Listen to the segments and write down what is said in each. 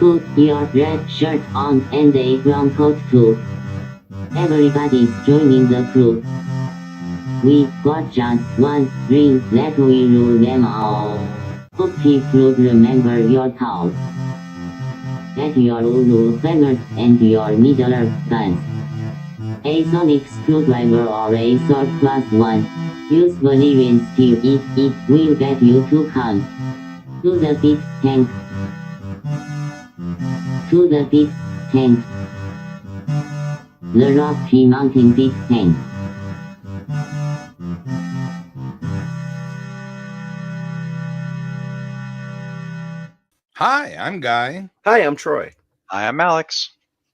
Put your red shirt on and a brown coat too. Everybody's joining the crew. We got just one ring, let we rule them all. Hope Fruit, remember your towel. Get your Uru feathers and your Middle-earth guns. A sonic screwdriver or a sword +1. Use Valerian steel, it will get you to count. To the pit, tank. To the pit, tank. The Rocky Mountain pit tank. Hi, I'm Guy. Hi, I'm Troy. Hi, I'm Alex.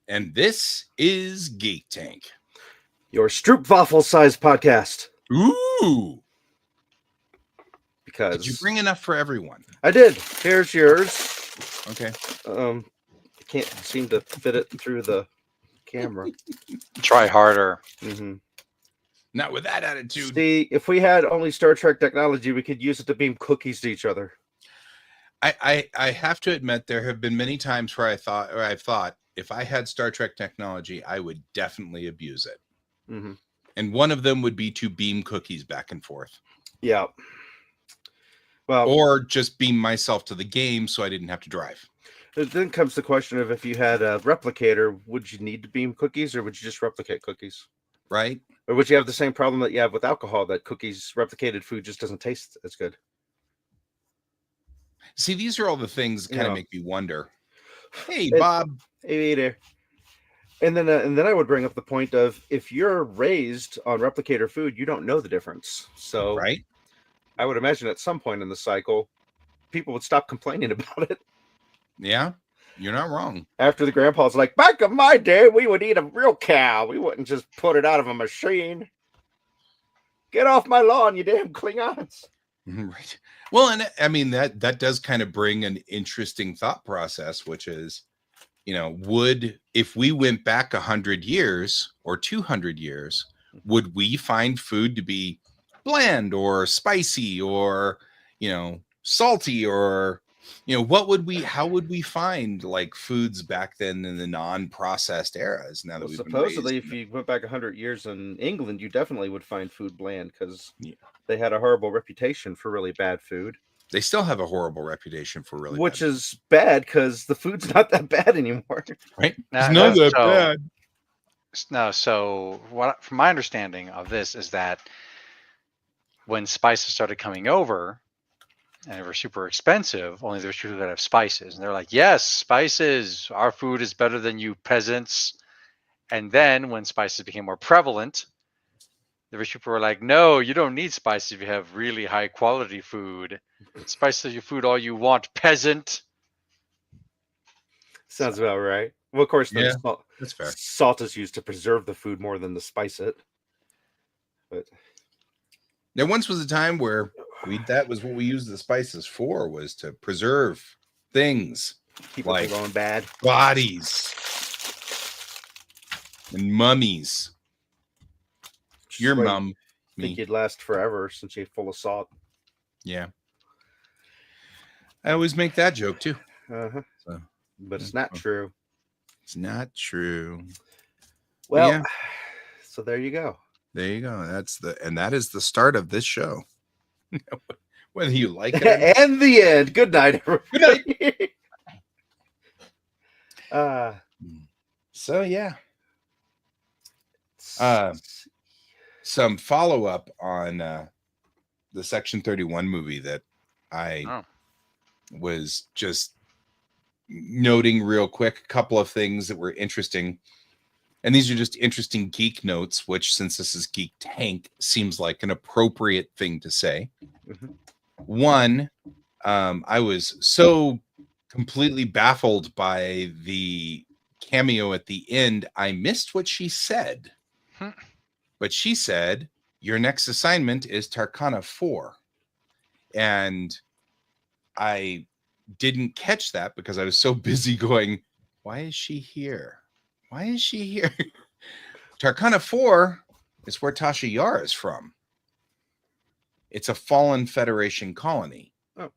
And this is Geek Tank. Your Stroopwafel-sized podcast. Ooh! Because Did you bring enough for everyone? I did. Here's yours. Okay. I can't seem to fit it through the camera. Try harder. Mm-hmm. Not with that attitude. See, if we had only Star Trek technology, we could use it to beam cookies to each other. I have to admit there have been many times where I've thought if I had Star Trek technology, I would definitely abuse it. Mm-hmm. And one of them would be to beam cookies back and forth. Yeah. Well, or just beam myself to the game so I didn't have to drive. Then comes the question of if you had a replicator, would you need to beam cookies or would you just replicate cookies? Right. Or would you have the same problem that you have with alcohol, that cookies, replicated food just doesn't taste as good? See, these are all the things that kind of make me wonder. Hey, and, Bob. Hey there. And then I would bring up the point of if you're raised on replicator food, you don't know the difference. So right. I would imagine at some point in the cycle, people would stop complaining about it. Yeah, you're not wrong. After the grandpa's like, back in my day, we would eat a real cow. We wouldn't just put it out of a machine. Get off my lawn, you damn Klingons. Right. Well, and I mean, that does kind of bring an interesting thought process, which is, if we went back 100 years or 200 years, would we find food to be bland or spicy or, salty or, how would we find like foods back then in the non-processed eras? Now that supposedly, if you went back 100 years in England, you definitely would find food bland because they had a horrible reputation for really bad food. They still have a horrible reputation for really which bad is bad because the food's not that bad anymore. Right? It's not that bad. No, so from my understanding of this is that when spices started coming over and they were super expensive, only there were people that have spices. And they're like, yes, spices, our food is better than you peasants. And then when spices became more prevalent, the rich people were like, no, you don't need spices if you have really high quality food. Spice your food all you want, peasant. Sounds about right. Well, of course, salt, that's fair. Salt is used to preserve the food more than to spice it. But there once was a time where that was what we used the spices for, was to preserve things. Keep like going bad. Bodies and mummies. Your mum. I think you'd last forever since you're full of salt. Yeah. I always make that joke too. Uh-huh. But it's not true. It's not true. Well, so there you go. There you go. That is the start of this show. Whether you like it and the end. Good night, everybody. So yeah. Some follow-up on the Section 31 movie that I was just noting real quick. A couple of things that were interesting. And these are just interesting geek notes, which, since this is Geek Tank, seems like an appropriate thing to say. Mm-hmm. One, I was so completely baffled by the cameo at the end, I missed what she said. But she said, your next assignment is Tarkana 4. And I didn't catch that because I was so busy going, why is she here? Why is she here? Tarkana 4 is where Tasha Yar is from. It's a fallen Federation colony. Oh.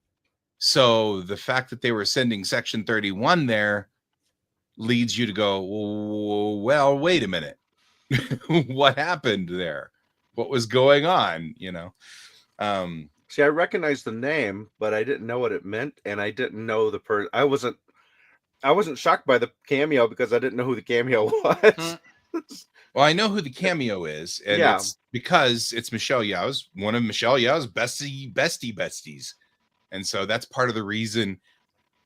So the fact that they were sending Section 31 there leads you to go, well, wait a minute. What happened there? What was going on? See, I recognized the name, but I didn't know what it meant, and I didn't know the person. I wasn't shocked by the cameo because I didn't know who the cameo was. Well, I know who the cameo is, and it's because it's Michelle Yeoh's, one of Michelle Yeoh's besties. And so that's part of the reason.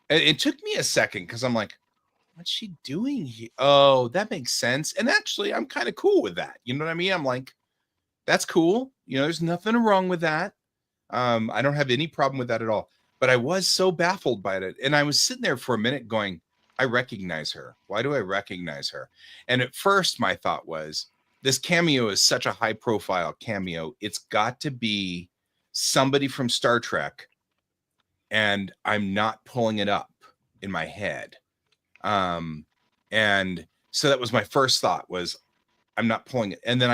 It took me a second because I'm like, what's she doing here? Oh, that makes sense. And actually, I'm kind of cool with that. You know what I mean? I'm like, that's cool. There's nothing wrong with that. I don't have any problem with that at all. But I was so baffled by it. And I was sitting there for a minute going, I recognize her. Why do I recognize her? And at first, my thought was, this cameo is such a high profile cameo. It's got to be somebody from Star Trek. And I'm not pulling it up in my head. And so that was my first thought was, I'm not pulling it. And then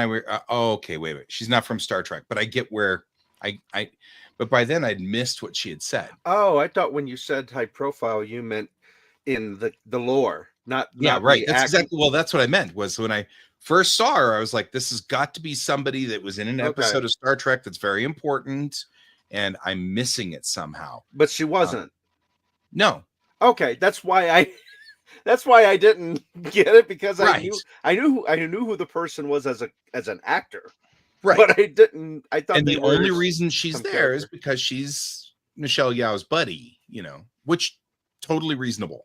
okay, wait. She's not from Star Trek, but I get where but by then I'd missed what she had said. Oh, I thought when you said high profile, you meant in the lore, not right. That's exactly, well, that's what I meant was when I first saw her, I was like, this has got to be somebody that was in an episode of Star Trek that's very important, and I'm missing it somehow. But she wasn't. No. Okay, that's why I didn't get it, because I knew who the person was as an actor. Right. But I thought, and the only reason she's there is because she's Michelle Yeoh's buddy, which totally reasonable.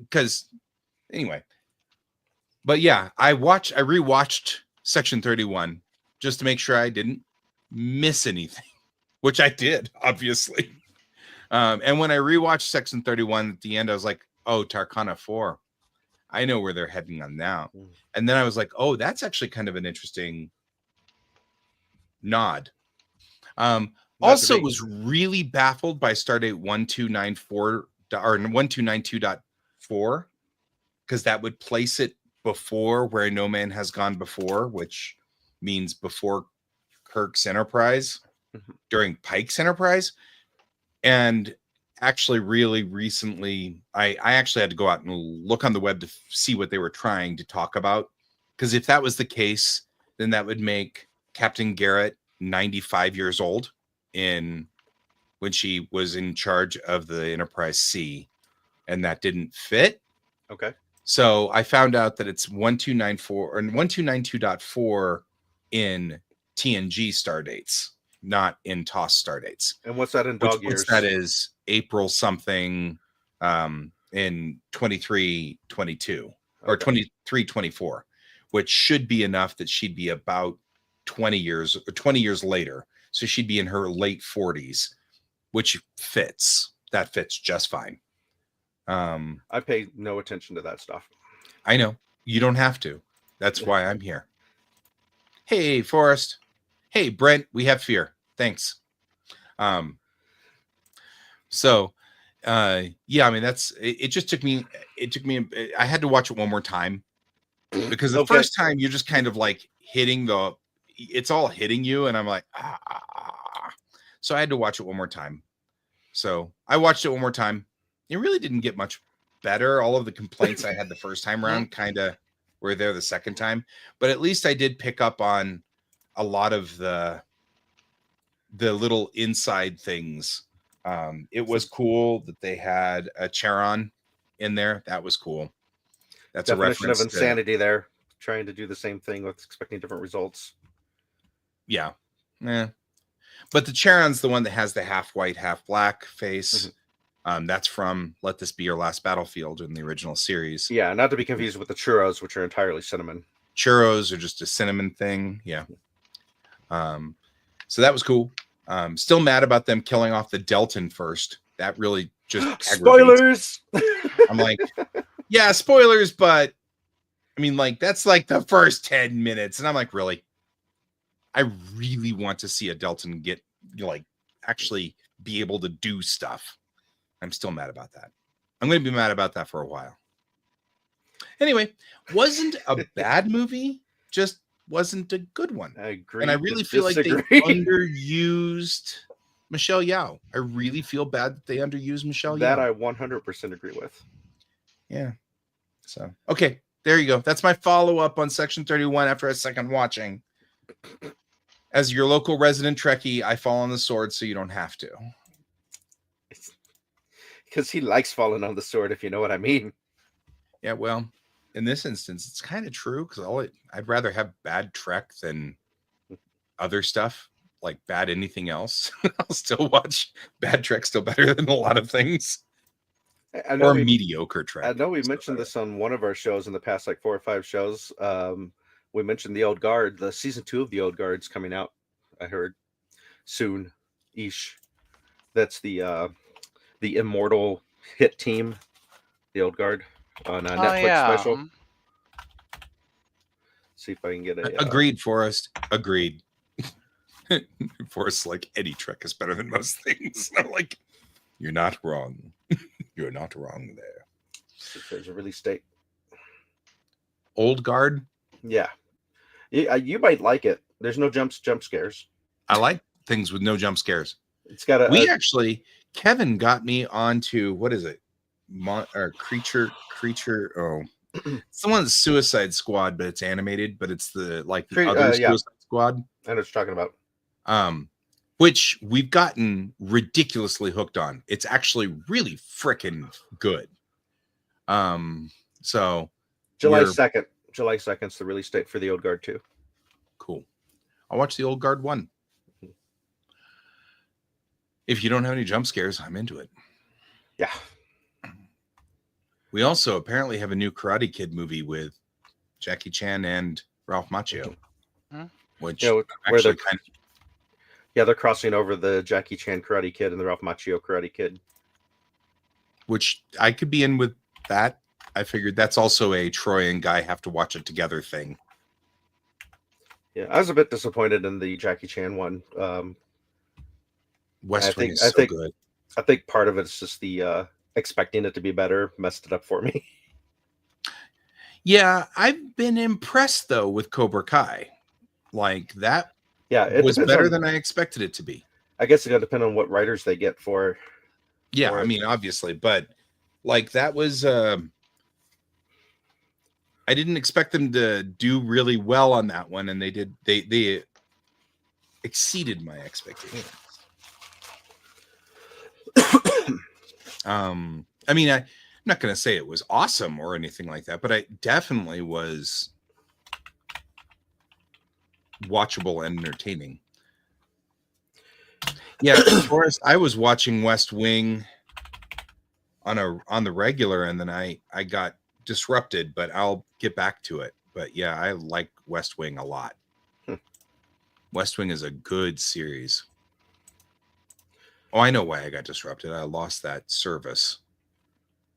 Because anyway, but yeah, I rewatched Section 31 just to make sure I didn't miss anything, which I did, obviously. And when I rewatched Section 31 at the end, I was like, oh, Tarkana 4. I know where they're heading on now. And then I was like, oh, that's actually kind of an interesting nod. Also was really baffled by Stardate 1294 or 1292.4, because that would place it before where No Man Has Gone Before, which means before Kirk's Enterprise, during Pike's Enterprise. And actually really recently, I actually had to go out and look on the web to see what they were trying to talk about. Because if that was the case, then that would make Captain Garrett 95 years old when she was in charge of the Enterprise C, and that didn't fit. Okay. So I found out that it's 1294 or 1292.4 in TNG star dates, not in TOS star dates. And what's that in dog years? That is April something in 2322 or 2324, which should be enough that she'd be about 20 years later. So she'd be in her late 40s, which fits. That fits just fine. I pay no attention to that stuff. I know. You don't have to. That's why I'm here. Hey, Forrest. Hey, Brent, we have fear. Thanks. Yeah, I mean, it just took me, I had to watch it one more time, because the first time you're just kind of like it's all hitting you. And I'm like, So I had to watch it one more time. So I watched it one more time. It really didn't get much better. All of the complaints I had the first time around kind of were there the second time, but at least I did pick up on a lot of the little inside things. It was cool that they had a Charon in there. That was cool. That's definition a reference of insanity there, trying to do the same thing with expecting different results. Yeah. But the Charon's the one that has the half white, half black face. That's from Let This Be Your Last Battlefield in the original series. Yeah, not to be confused with the churros, which are entirely cinnamon. Churros are just a cinnamon thing. Yeah. So that was cool. Still mad about them killing off the Delton first. That really just spoilers. I'm like, yeah, spoilers, but I mean, like, that's like the first 10 minutes. And I'm like, really? I really want to see a Delton get, actually be able to do stuff. I'm still mad about that. I'm going to be mad about that for a while. Anyway, wasn't a bad movie, just wasn't a good one. I agree. And I really feel like they underused Michelle Yeoh. I really feel bad that they underused Michelle Yeoh. That I 100% agree with. Yeah. So, okay, there you go. That's my follow-up on Section 31 after a second watching. As your local resident Trekkie, I fall on the sword so you don't have to. Because he likes falling on the sword, if you know what I mean. Yeah, well, in this instance, it's kind of true because I'd rather have bad Trek than other stuff, like bad anything else. I'll still watch bad Trek still better than a lot of things. Or mediocre Trek. I know we mentioned this on one of our shows in the past, like 4 or 5 shows. We mentioned the Old Guard. The season 2 of the Old Guard's coming out, I heard, soon-ish. That's the immortal hit team, the Old Guard, on a Netflix special. See if I can get a... Agreed, Forrest. Agreed. Forrest, like, Eddie Trek is better than most things. I'm like, you're not wrong. You're not wrong there. There's a release date. Old Guard? Yeah. You might like it. There's no jump scares. I like things with no jump scares. It's got Kevin got me onto, what is it? Creature. Oh, it's the one that's Suicide Squad, but it's animated, but it's the other Suicide Squad. I know what you're talking about. Which we've gotten ridiculously hooked on. It's actually really freaking good. So July 2nd. July 2nd is the release date for the Old Guard 2. Cool. I'll watch the Old Guard 1. If you don't have any jump scares, I'm into it. Yeah. We also apparently have a new Karate Kid movie with Jackie Chan and Ralph Macchio. Which actually kind of... Yeah, they're crossing over the Jackie Chan Karate Kid and the Ralph Macchio Karate Kid. Which I could be in with that. I figured that's also a Troy and Guy have to watch it together thing. Yeah, I was a bit disappointed in the Jackie Chan one. West Wing is so good. I think part of it is just the expecting it to be better messed it up for me. Yeah, I've been impressed though with Cobra Kai. Like that. Yeah, it was better than I expected it to be. I guess it's going to depend on what writers they get for. Yeah, I mean, obviously, but like that was. I didn't expect them to do really well on that one, and they did. They exceeded my expectations. I mean, I'm not going to say it was awesome or anything like that, but I definitely was watchable and entertaining. Yeah, Forrest, I was watching West Wing on the regular, and then I got disrupted, but I'll get back to it. But yeah, I like West Wing a lot. West Wing is a good series. Oh, I know why I got disrupted. I lost that service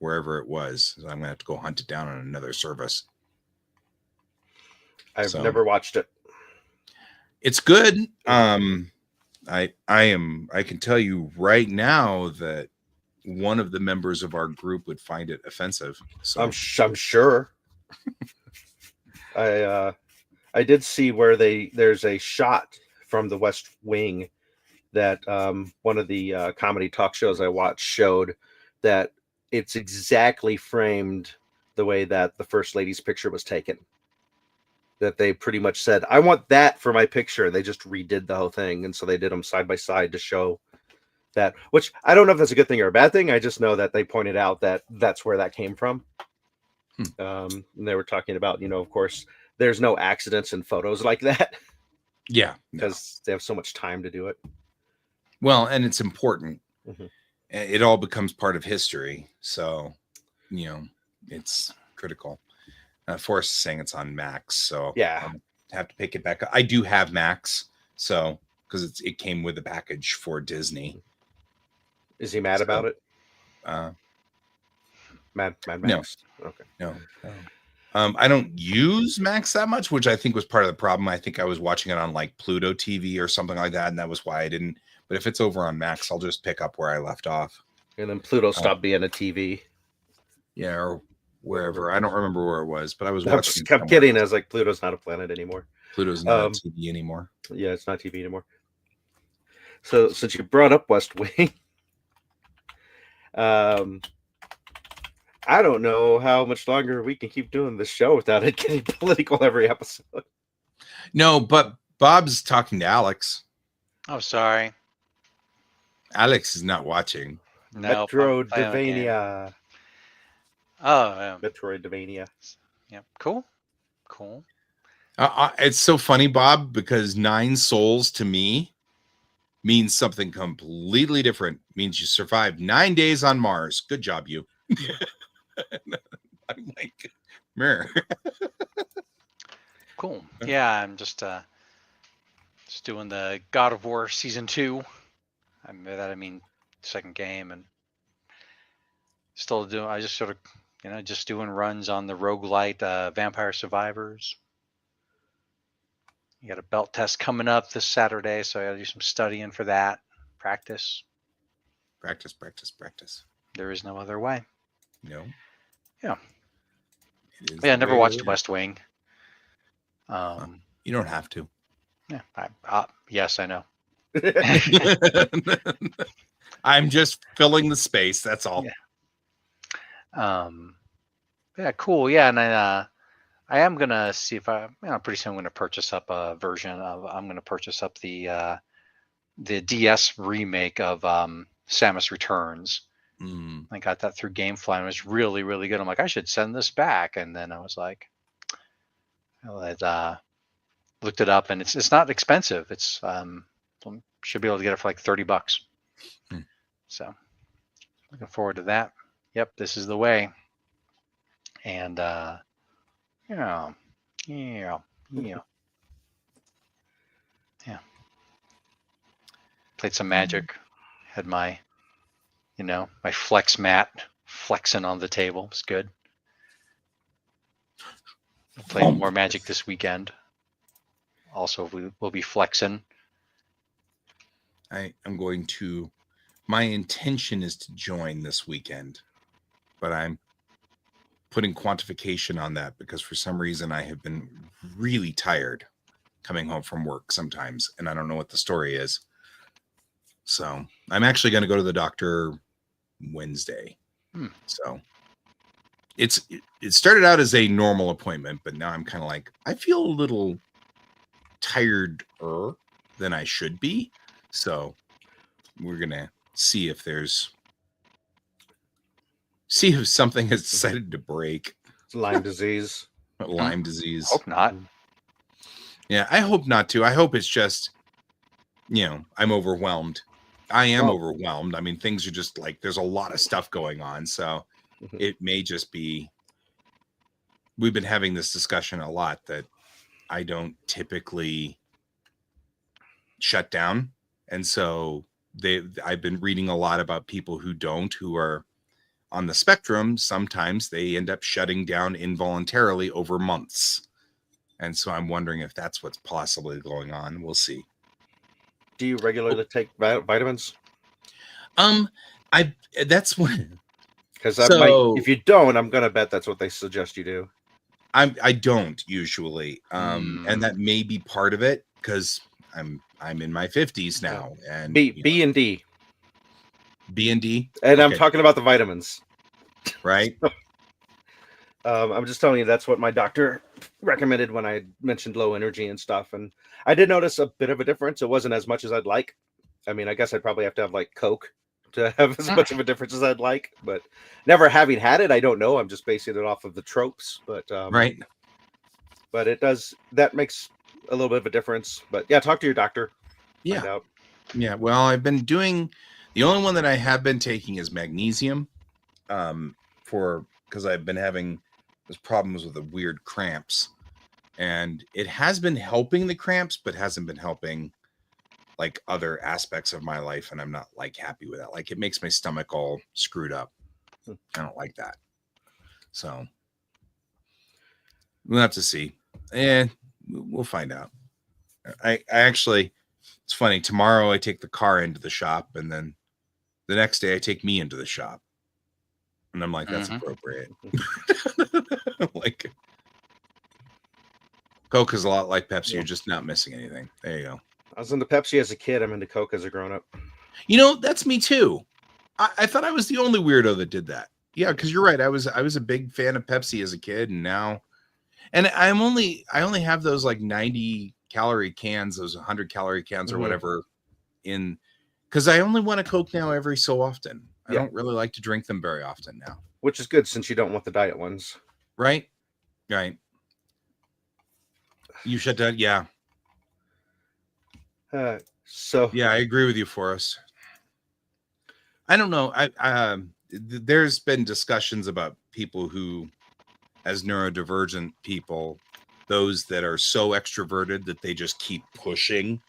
wherever it was. So I'm gonna have to go hunt it down on another service. I've never watched it. It's good. I can tell you right now that one of the members of our group would find it offensive. So I'm sure. I did see where there's a shot from the West Wing that one of the comedy talk shows I watched showed that it's exactly framed the way that the First Lady's picture was taken. That they pretty much said, I want that for my picture. They just redid the whole thing. And so they did them side by side to show that, which I don't know if that's a good thing or a bad thing. I just know that they pointed out that that's where that came from. And they were talking about, of course, there's no accidents in photos like that. Yeah. Because they have so much time to do it. Well, and it's important. Mm-hmm. It all becomes part of history. So, it's critical. Forrest is saying it's on Max, so yeah, I have to pick it back up. I do have Max, so because it came with a package for Disney. Is he mad about it? Mad Max? No. Okay. No. I don't use Max that much, which I think was part of the problem. I think I was watching it on like Pluto TV or something like that, and that was why I didn't. But if it's over on Max, I'll just pick up where I left off. And then Pluto stopped being a TV. Yeah, or wherever. I don't remember where it was, but I was watching. I'm kidding. I was like, Pluto's not a planet anymore. Pluto's not TV anymore. Yeah, it's not TV anymore. So since you brought up West Wing, I don't know how much longer we can keep doing this show without it getting political every episode. No, but Bob's talking to Alex. Oh, sorry. Alex is not watching. No. Metroidvania. Oh, yeah. Metroidvania. Yeah. Cool. Cool. It's so funny, Bob, because 9 souls to me means something completely different. Means you survived 9 days on Mars. Good job, you. I'm like, mirror. Cool. Yeah, I'm just doing the God of War Season 2. I mean second game, and still doing. I just sort of, just doing runs on the roguelite Vampire Survivors. You got a belt test coming up this Saturday, so I got to do some studying for that. Practice. Practice. There is no other way. No. Yeah. Yeah, I never watched West Wing. You don't have to. Yeah. Yes, I know. I'm just filling the space. That's all. Yeah. Yeah. Cool. Yeah, and I am gonna see if pretty soon I'm gonna purchase up a version of. I'm gonna purchase up the DS remake of Samus Returns. I got that through GameFly, and it was really, really good. I'm like, I should send this back, and then I was like, I looked it up, and it's not expensive. It's should be able to get it for like $30. So looking forward to that. Yep, this is the way. And yeah. Played some Magic. Had my my flex mat flexing on the table. It's good. Playing more Magic this weekend. Also, we'll be flexing. My intention is to join this weekend, but I'm putting quantification on that because for some reason I have been really tired coming home from work sometimes, and I don't know what the story is. So I'm actually going to go to the doctor Wednesday. So it started out as a normal appointment, but now I'm kind of like, I feel a little tired-er than I should be. So we're going to see if something has decided to break. It's Lyme disease. Lyme disease. Hope not. Yeah, I hope not to. I hope it's just, I'm overwhelmed. I am overwhelmed. I mean, things are just like, there's a lot of stuff going on. So it may just be, we've been having this discussion a lot that I don't typically shut down. And so I've been reading a lot about people who are on the spectrum. Sometimes they end up shutting down involuntarily over months. And so I'm wondering if that's what's possibly going on. We'll see. Do you regularly take vitamins? That's one. Because if you don't, I'm gonna bet that's what they suggest you do. I don't usually, and that may be part of it because I'm in my 50s now, and B and D, and I'm talking about the vitamins, right? I'm just telling you that's what my doctor recommended when I mentioned low energy and stuff, and I did notice a bit of a difference. It wasn't as much as I'd like. I mean, I guess I'd probably have to have like Coke to have as much of a difference as I'd like, but never having had it, I don't know. I'm just basing it off of the tropes, but right. But that makes a little bit of a difference. But yeah, talk to your doctor. Yeah. Yeah. Well, I've been doing, the only one that I have been taking is magnesium, because I've been having those problems with the weird cramps, and it has been helping the cramps, but hasn't been helping like other aspects of my life. And I'm not like happy with that. Like it makes my stomach all screwed up. I don't like that. So we'll have to see. And we'll find out. I actually, it's funny. Tomorrow I take the car into the shop, and then the next day I take me into the shop. And I'm like, that's appropriate. Like, Coke is a lot like Pepsi. You're just not missing anything. There you go. I was into Pepsi as a kid. I'm into Coke as a grown up. You know, that's me too. I thought I was the only weirdo that did that. Yeah, because you're right. I was a big fan of Pepsi as a kid, and now, and I only have those like 90 calorie cans, those 100 calorie cans or whatever, in because I only want a Coke now every so often. I don't really like to drink them very often now, which is good since you don't want the diet ones, right? Right. You shut down, yeah. So yeah, I agree with you, Forrest. I don't know. There's been discussions about people who, as neurodivergent people, those that are so extroverted that they just keep pushing,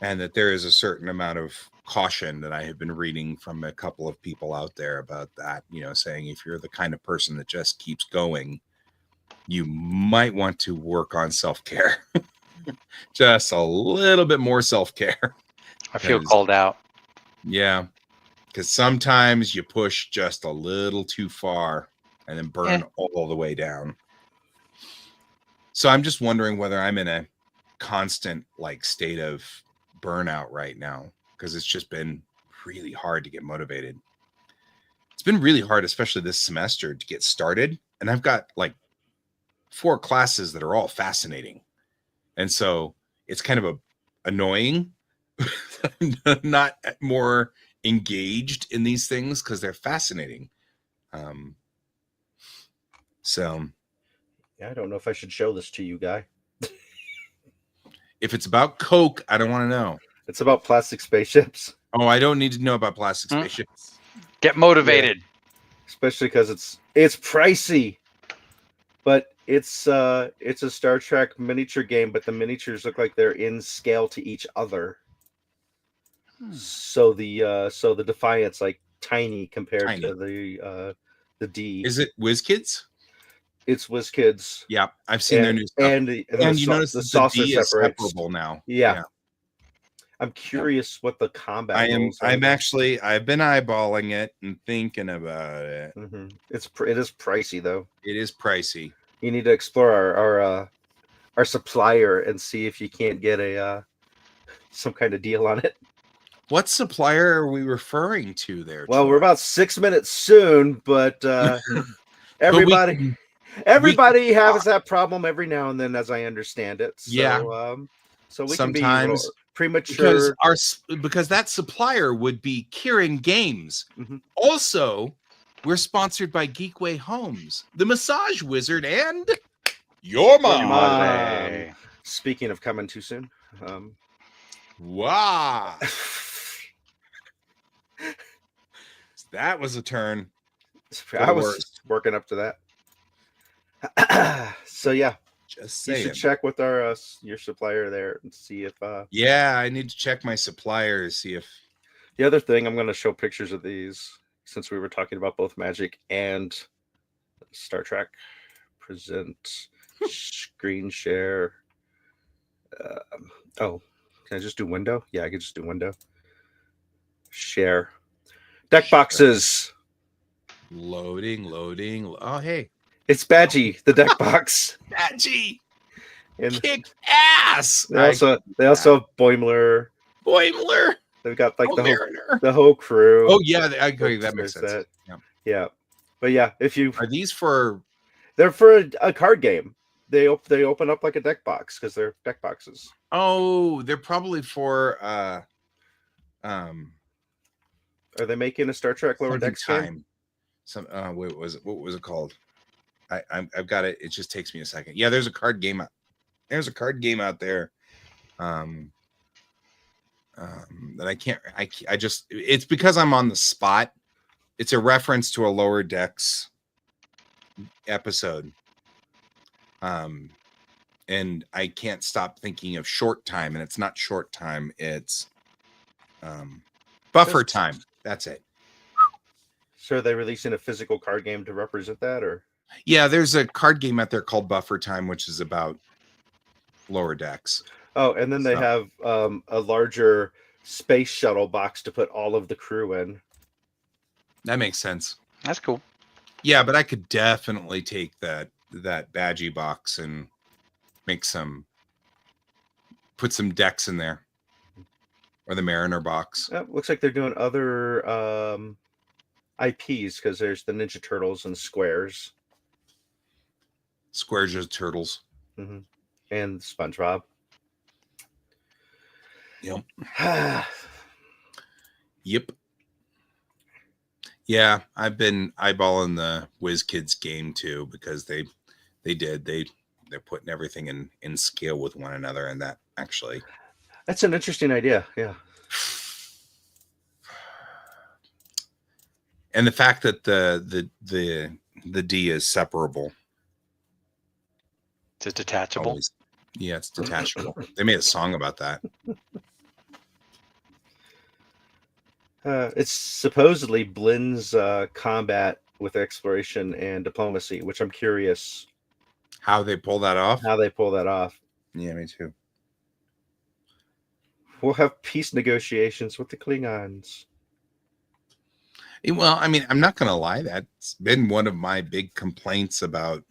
and that there is a certain amount of caution that I have been reading from a couple of people out there about that, you know, saying if you're the kind of person that just keeps going, you might want to work on self-care. Just a little bit more self-care. I feel called out. Yeah. Because sometimes you push just a little too far and then burn all the way down. So I'm just wondering whether I'm in a constant like state of burnout right now, because it's just been really hard to get motivated. It's been really hard, especially this semester, to get started. And I've got like 4 classes that are all fascinating. And so it's kind of annoying not more engaged in these things because they're fascinating. So yeah, I don't know if I should show this to you, Guy. If it's about Coke, I don't want to know. It's about plastic spaceships. Oh, I don't need to know about plastic spaceships. Get motivated. Yeah. Especially because it's pricey. But it's a Star Trek miniature game, but the miniatures look like they're in scale to each other. So the Defiant's like tiny compared to the D. Is it WizKids? It's WizKids. Yeah, I've seen their new stuff. And you notice the saucer D is separates. separable now. Yeah. I'm curious what the combat. I've been eyeballing it and thinking about it. Mm-hmm. It is pricey though. It is pricey. You need to explore our supplier and see if you can't get a some kind of deal on it. What supplier are we referring to there? Well, Troy? we're about 6 minutes soon, but everybody has that problem every now and then, as I understand it. So, so we sometimes can be premature because that supplier would be Kieran Games. Mm-hmm. Also, we're sponsored by Geekway Homes, the massage wizard, and your mom. Speaking of coming too soon, wow. That was a turn. I was working up to that. So yeah, just saying. You should check with our your supplier there and see if. Yeah, I need to check my suppliers. See if. The other thing, I'm going to show pictures of these since we were talking about both Magic and Star Trek. Present screen share. Oh, can I just do window? Yeah, I can just do window. Share. Deck boxes. Loading. Oh, hey. It's Badgie, the deck box. Badgie. And kick ass. They also have Boimler. They've got like the whole crew. Oh yeah, I agree. That makes sense. Yeah. But yeah, are these for? They're for a card game. They open up like a deck box because they're deck boxes. Oh, they're probably for Are they making a Star Trek Lower Decks game? What was it called? I've got it. It just takes me a second. Yeah, there's a card game. There's a card game out there. That I can't. I just. It's because I'm on the spot. It's a reference to a Lower Decks episode. And I can't stop thinking of Short Time, and it's not Short Time. It's Buffer Time. That's it. So are they releasing a physical card game to represent that, or? Yeah, there's a card game out there called Buffer Time, which is about Lower Decks. Oh, and then they have a larger space shuttle box to put all of the crew in. That makes sense. That's cool. Yeah, but I could definitely take that Badgie box and put some decks in there. or the Mariner box. Looks like they're doing other IPs because there's the Ninja Turtles and Squares. Squares are turtles. Mm-hmm. And SpongeBob. Yep. Yep. Yeah, I've been eyeballing the WizKids game too because they're putting everything in scale with one another, and that actually that's an interesting idea. Yeah. And the fact that the D is separable. It's detachable. Always. Yeah, it's detachable. They made a song about that. It supposedly blends combat with exploration and diplomacy, which I'm curious how they pull that off. Yeah, me too. We'll have peace negotiations with the Klingons. Well, I mean, I'm not going to lie. That's been one of my big complaints about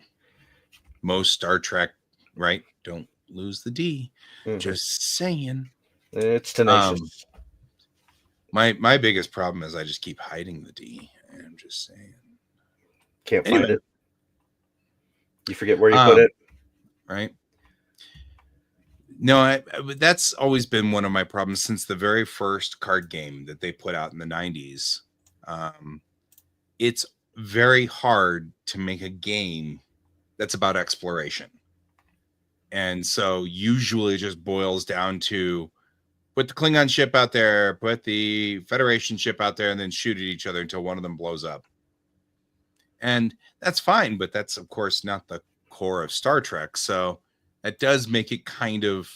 most Star Trek, right? Don't lose the D. Mm-hmm. Just saying. It's tenacious. My biggest problem is I just keep hiding the D. I'm just saying. Can't find it. You forget where you put it. Right. No, that's always been one of my problems since the very first card game that they put out in the 90s. It's very hard to make a game that's about exploration. And so usually it just boils down to put the Klingon ship out there, put the Federation ship out there, and then shoot at each other until one of them blows up. And that's fine, but that's, of course, not the core of Star Trek. So that does make it kind of,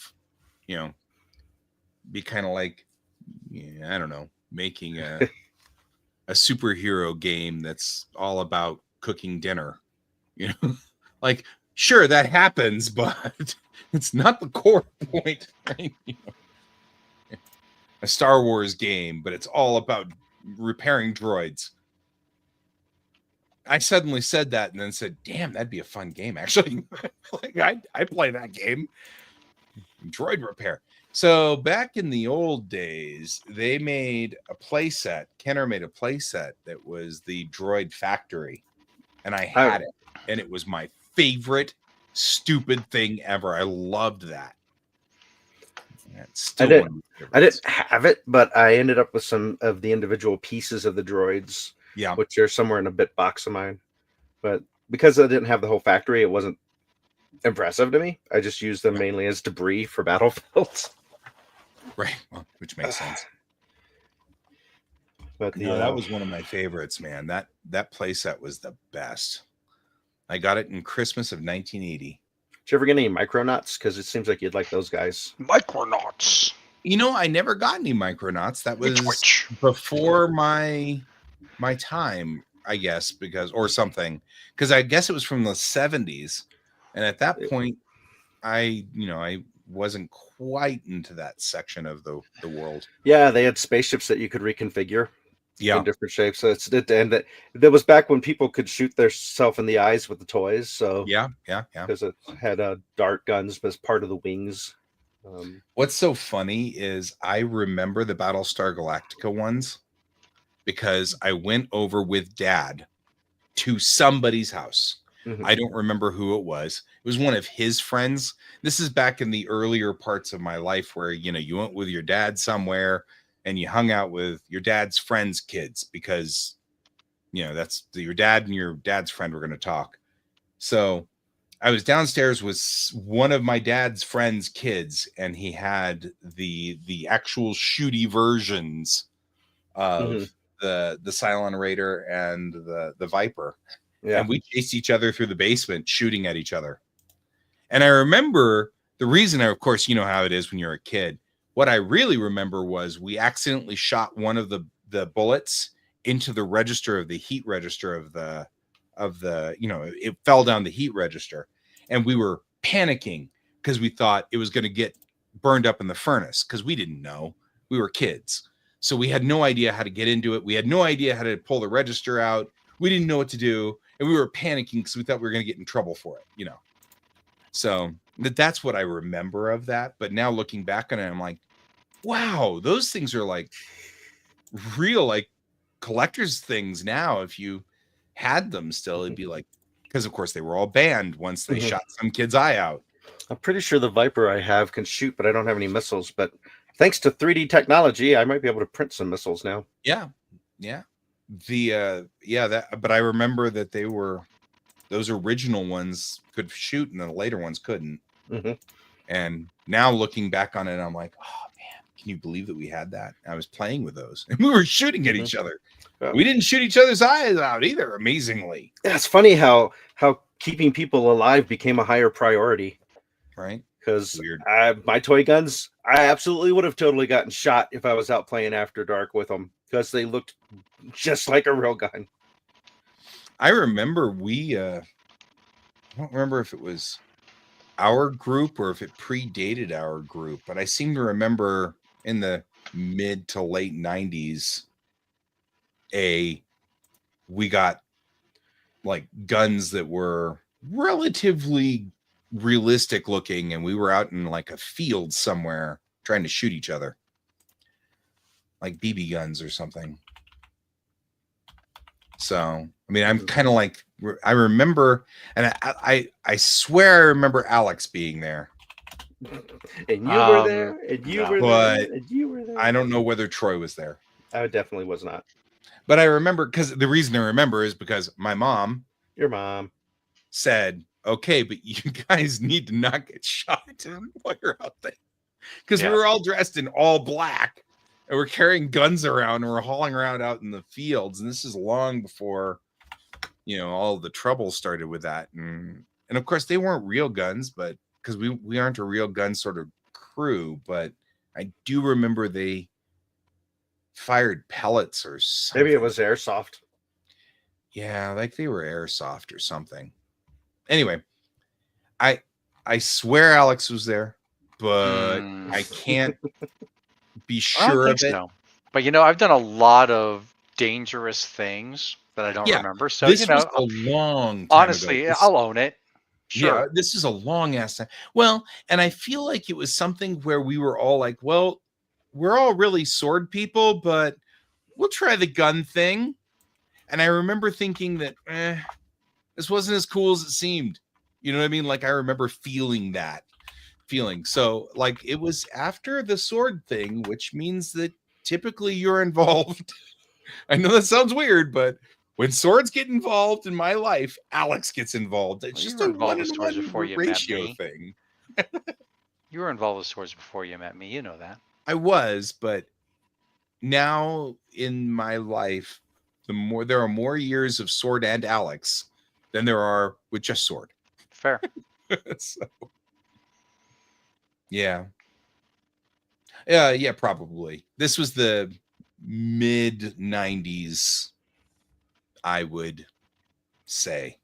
be kind of like, I don't know, making a superhero game that's all about cooking dinner. Like, sure, that happens, but it's not the core point, right? A Star Wars game, but it's all about repairing droids. I suddenly said that and then said, damn, that'd be a fun game, actually. Like, I play that game. Droid repair. So back in the old days, they made a playset. Kenner made a playset that was the Droid Factory. And I had it. And it was my favorite stupid thing ever. I loved that. I didn't have it, but I ended up with some of the individual pieces of the droids. Yeah. Which are somewhere in a bit box of mine. But because I didn't have the whole factory, it wasn't impressive to me. I just used them mainly as debris for battlefields. Right. Well, which makes sense. But that was one of my favorites, man. That playset was the best. I got it in Christmas of 1980. Did you ever get any Micronauts? Because it seems like you'd like those guys. Micronauts. I never got any Micronauts. That was before my time, I guess, because I guess it was from the 70s. And at that point, I wasn't quite into that section of the world. Yeah, they had spaceships that you could reconfigure. Yeah, in different shapes. So that was back when people could shoot themselves in the eyes with the toys. So yeah. Because it had dart guns as part of the wings. What's so funny is I remember the Battlestar Galactica ones because I went over with Dad to somebody's house. Mm-hmm. I don't remember who it was. It was one of his friends. This is back in the earlier parts of my life where, you went with your dad somewhere and you hung out with your dad's friends' kids because, that's your dad and your dad's friend were going to talk. So I was downstairs with one of my dad's friend's kids, and he had the actual shooty versions of the Cylon Raider and the Viper. Yeah. And we chased each other through the basement shooting at each other. And I remember the reason, of course, you know how it is when you're a kid. What I really remember was we accidentally shot one of the bullets into the register of the heat register of the it fell down the heat register. And we were panicking because we thought it was going to get burned up in the furnace because we didn't know. We were kids. So we had no idea how to get into it. We had no idea how to pull the register out. We didn't know what to do. And we were panicking because we thought we were going to get in trouble for it, So that's what I remember of that. But now looking back on it, I'm like, wow, those things are like real, like collector's things now. If you had them still, it'd be like, because of course they were all banned once they shot some kid's eye out. I'm pretty sure the Viper I have can shoot, but I don't have any missiles. But thanks to 3D technology, I might be able to print some missiles now. Yeah. But I remember that those original ones could shoot and the later ones couldn't. And now looking back on it, I'm like, oh man, can you believe that we had that? I was playing with those and we were shooting at each other. We didn't shoot each other's eyes out either, amazingly. Yeah, it's funny how keeping people alive became a higher priority. Right. Because my toy guns, I absolutely would have totally gotten shot if I was out playing After Dark with them because they looked just like a real gun. I remember I don't remember if it was our group or if it predated our group, but I seem to remember in the mid to late 90s, we got like guns that were relatively realistic looking, and we were out in like a field somewhere trying to shoot each other, like BB guns or something. So I mean, I'm kind of like, I remember, and I swear I remember Alex being there, and you were there, and you were there, and you were there. I don't know whether Troy was there. I definitely was not. But I remember, because the reason I remember is because my mom, your mom, said, okay, but you guys need to not get shot while you're out there. Because we were all dressed in all black and we're carrying guns around and we're hauling around out in the fields. And this is long before, all the trouble started with that. And of course, they weren't real guns, but because we aren't a real gun sort of crew. But I do remember they fired pellets or something. Maybe it was airsoft. Yeah, like they were airsoft or something. Anyway, I swear Alex was there, but I can't be sure of it. So. But I've done a lot of dangerous things that I don't remember. So this was a long time honestly, ago. I'll own it. Sure. Yeah, this is a long ass time. Well, and I feel like it was something where we were all like, well, we're all really sword people, but we'll try the gun thing. And I remember thinking that this wasn't as cool as it seemed. You know what I mean? Like I remember feeling that feeling. So like it was after the sword thing, which means that typically you're involved. I know that sounds weird, but when swords get involved in my life, Alex gets involved. It's just a 1-to-1 ratio thing. You were involved with swords before you met me. You know that. I was, but now in my life, there are more years of sword and Alex than there are with just sword. Fair. So, yeah, probably. This was the mid 90s, I would say.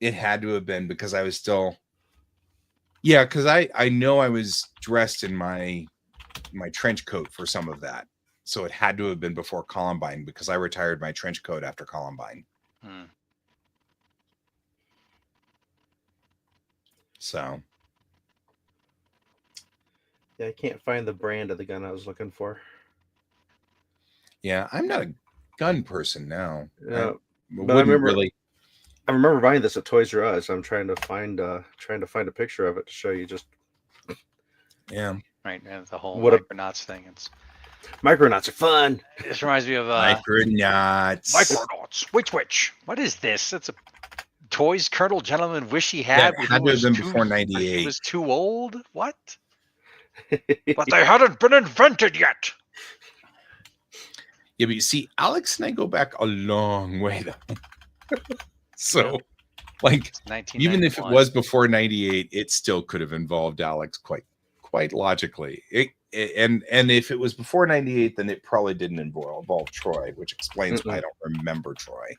It had to have been because I was still, because I know I was dressed in my trench coat for some of that. So it had to have been before Columbine because I retired my trench coat after Columbine. So. Yeah, I can't find the brand of the gun I was looking for. Yeah, I'm not a gun person now. But I remember buying this at Toys R Us. I'm trying to find a picture of it to show you. Just right, and the whole Micronauts thing. Micronauts are fun. This reminds me of Micronauts. Which? What is this? It's a toys Colonel Gentleman wish he had. That had to have been before 98. He was too old. What? But they hadn't been invented yet. Yeah, but you see, Alex and I go back a long way, though. So, like, even if it was before 98, it still could have involved Alex quite logically. And if it was before 98, then it probably didn't involve Troy, which explains why I don't remember Troy.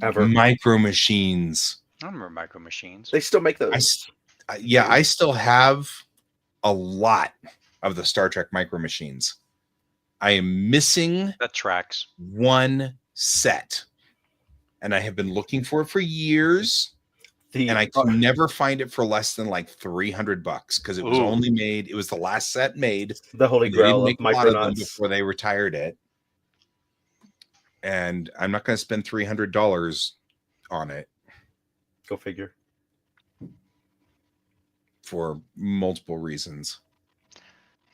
Ever. Micro Machines. I remember Micro Machines. They still make those. I still have a lot of the Star Trek Micro Machines. I am missing that tracks one set, and I have been looking for it for years. and I can never find it for less than like $300 because it was only made. It was the last set made. The Holy Grail of Micronauts before they retired it, and I'm not going to spend $300 on it. Go figure. For multiple reasons.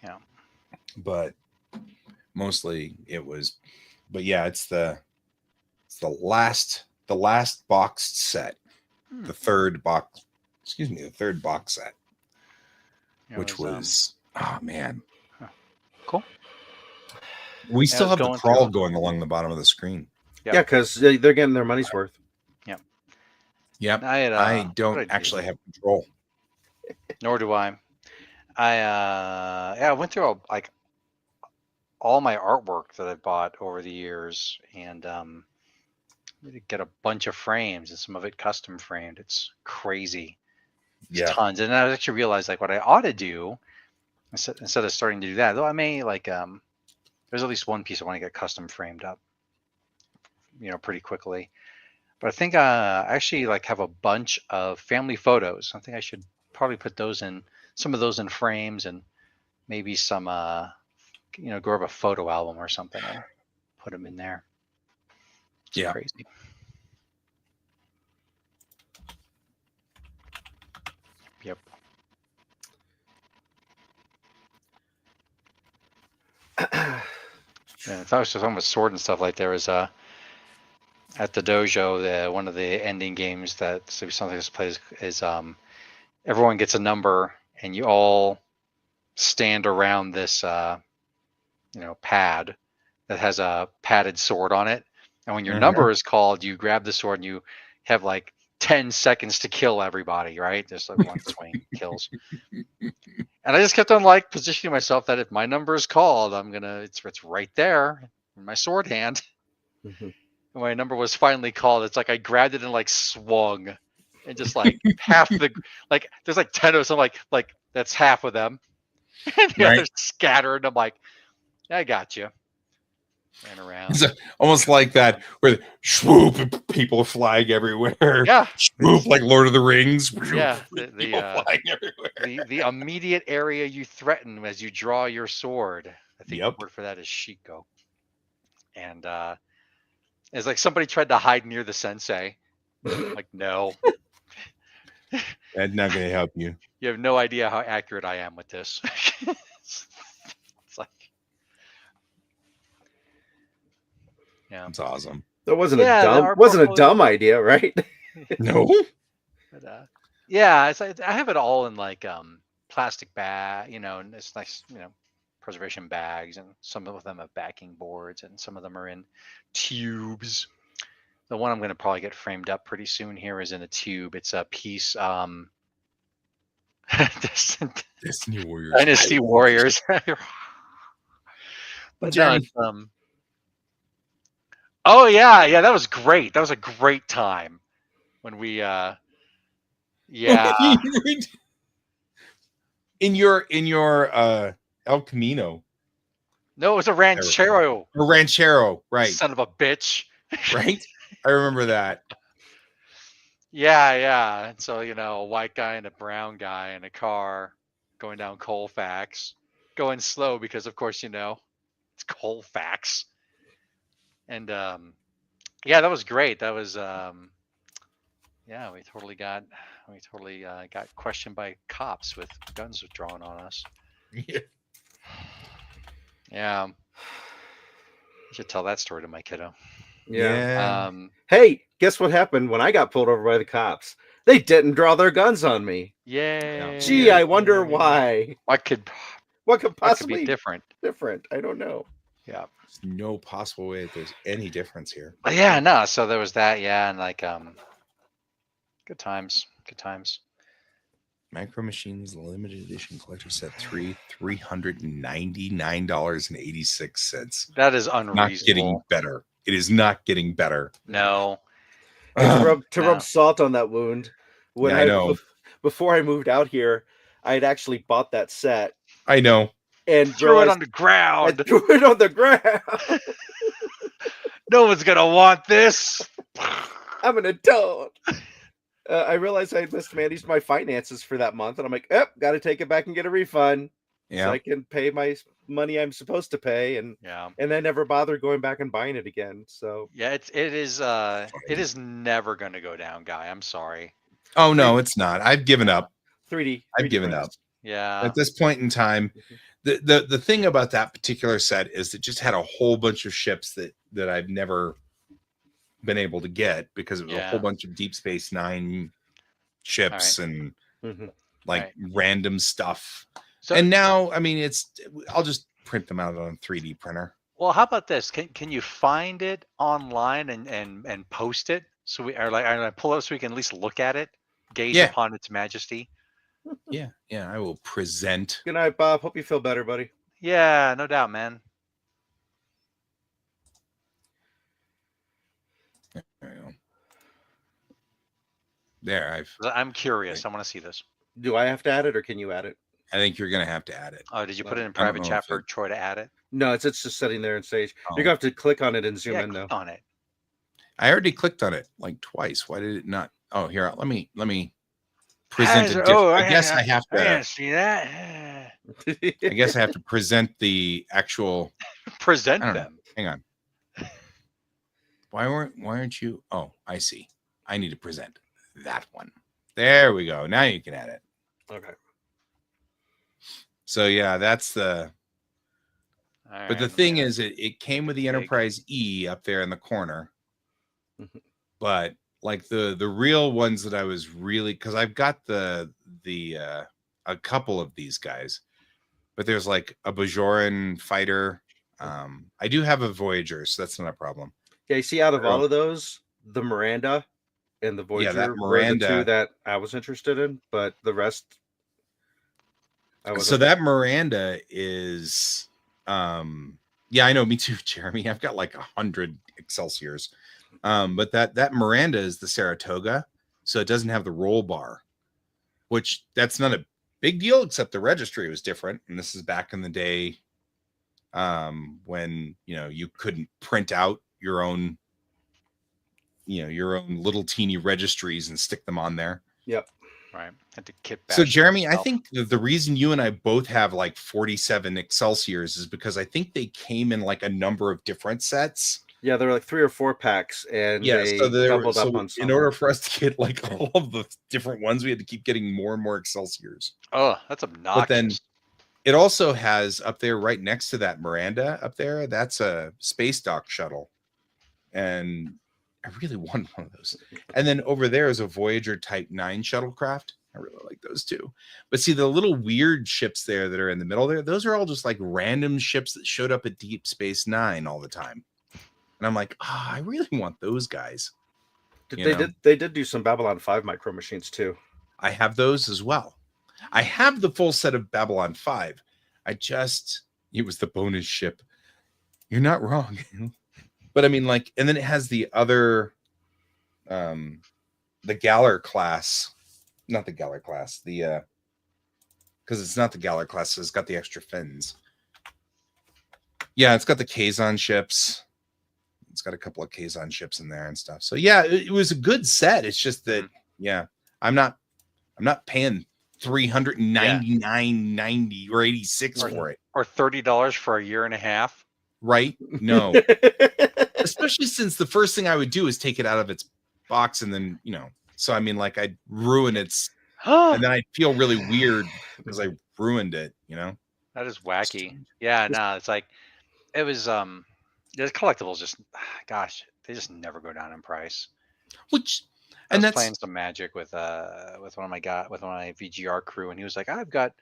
Yeah, but mostly it was. But yeah, it's the last boxed set. The third box set, which was oh man, cool. We still have the crawl going along the bottom of the screen. Yeah, because they're getting their money's worth. Yep. I don't actually have control. Nor do I. I went through like all my artwork that I bought over the years, and get a bunch of frames, and some of it custom framed. It's crazy. It's tons. And I actually realized like what I ought to do instead of starting to do that, though I may like there's at least one piece I want to get custom framed up, pretty quickly. But I think I actually like have a bunch of family photos. I think I should probably put some of those in frames, and maybe some grab a photo album or something and put them in there. It's crazy. Yep. Yeah, I thought I was talking about sword and stuff. Like there was at the dojo, one of the ending games that something that's played is everyone gets a number, and you all stand around this pad that has a padded sword on it. And when your number is called, you grab the sword and you have like 10 seconds to kill everybody, right? Just like one swing kills. And I just kept on like positioning myself that if my number is called, it's right there in my sword hand. Mm-hmm. And my number was finally called. It's like I grabbed it and like swung, and just like half the like there's like 10 of them, like that's half of them. And the others scattered. I'm like, I got you. Ran around. It's almost like that where swoop, people are flying everywhere. Yeah. Swoop like Lord of the Rings. Yeah. People flying everywhere. The immediate area you threaten as you draw your sword. I think the word for that is shiko. And it's like somebody tried to hide near the sensei. Like, no. That's not going to help you. You have no idea how accurate I am with this. It's like, yeah, it's awesome. That wasn't a dumb idea, right? No. But it's like I have it all in like plastic bag, and it's nice, preservation bags, and some of them have backing boards, and some of them are in tubes. The one I'm going to probably get framed up pretty soon here is in a tube. It's a piece. Destiny Warriors. Dynasty Warriors. But no, oh yeah, that was great. That was a great time when we in your El Camino. No, it was a ranchero. A ranchero, right? Son of a bitch. Right? I remember that. Yeah. And so, a white guy and a brown guy in a car going down Colfax, going slow because, of course, it's Colfax. And, that was great. That was, we totally got questioned by cops with guns drawn on us. Yeah. Yeah. I should tell that story to my kiddo. Yeah. Hey, guess what happened when I got pulled over by the cops? They didn't draw their guns on me. Yay. Gee, I wonder why. What could possibly be different? I don't know. Yeah. There's no possible way that there's any difference here. But yeah, no. So there was that. Yeah, and like good times. Micro Machines limited edition collector set $399.86. That is unreasonable. Not getting better. It is not getting better. No. To rub salt on that wound. When I know. Before I moved out here, I had actually bought that set. I know. And threw it on the ground. I threw it on the ground. No one's gonna want this. I'm an adult. I realized I mismanaged my finances for that month, and I'm like, got to take it back and get a refund so I can pay my money I'm supposed to pay, and I never bothered going back and buying it again. So yeah, it is never going to go down, Guy. I'm sorry. Oh no, it's not. I've given up. 3D. I've given up. Yeah. At this point in time, the thing about that particular set is it just had a whole bunch of ships that I've never been able to get because it was a whole bunch of Deep Space Nine ships and random stuff. So, and now, I mean, I'll just print them out on a 3D printer. Well, how about this? Can you find it online and post it so we are like pull it up so we can at least look at it, gaze upon its majesty? Yeah, I will present. Good night, Bob. Hope you feel better, buddy. Yeah, no doubt, man. There we go. There, I'm curious. I want to see this. Do I have to add it, or can you add it? I think you're gonna have to add it. Oh, did you put it in private chat for Troy to add it? No, it's just sitting there in Sage. You're gonna have to click on it and zoom in now. Click on it. I already clicked on it like twice. Why did it not? Oh, here, let me present it. I guess I have to. I didn't see that. I guess I have to present the actual. Present them. Hang on. Why aren't you? Oh, I see. I need to present that one. There we go. Now you can add it. Okay. So yeah, that's the. But the thing is, it came with the Enterprise E up there in the corner. But like the real ones that I was really, because I've got a couple of these guys, but there's like a Bajoran fighter. I do have a Voyager, so that's not a problem. Yeah, you see, out of all of those, the Miranda and the Voyager were the two that I was interested in, but the rest. So that Miranda is, yeah, I know, me too, Jeremy. I've got like 100 Excelsiors. But that Miranda is the Saratoga, so it doesn't have the roll bar, which that's not a big deal, except the registry was different. And this is back in the day when you couldn't print out your own little teeny registries and stick them on there. Yep. Right. Had to kit bash. So Jeremy, I think the reason you and I both have like 47 Excelsiors is because I think they came in like a number of different sets. Yeah, there were like 3 or 4 packs, and they doubled up on some. In order for us to get like all of the different ones, we had to keep getting more and more Excelsiors. Oh, that's obnoxious. But then it also has up there right next to that Miranda up there, that's a space dock shuttle. And I really want one of those. And then over there is a Voyager Type 9 shuttlecraft. I really like those too. But see, the little weird ships there that are in the middle there, those are all just like random ships that showed up at Deep Space Nine all the time. And I'm like, I really want those guys. They did do some Babylon 5 micro machines too. I have those as well. I have the full set of Babylon 5. It was the bonus ship. You're not wrong. But I mean, like, and then it has the other, the Galler class, not the Galler class, because it's not the Galler class, so it's got the extra fins. Yeah, it's got the Kazon ships. It's got a couple of Kazon ships in there and stuff. So yeah, it was a good set. It's just that, I'm not paying $399.90 or 86 for it, or $30 for a year and a half. Right? No. Especially since the first thing I would do is take it out of its box and then, so I mean, like, I'd ruin its, and then I'd feel really weird because I ruined it, That is wacky. Yeah, no, it's like, it was, the collectibles just, gosh, they just never go down in price. I was playing some Magic with one of my VGR crew, and he was like, I've got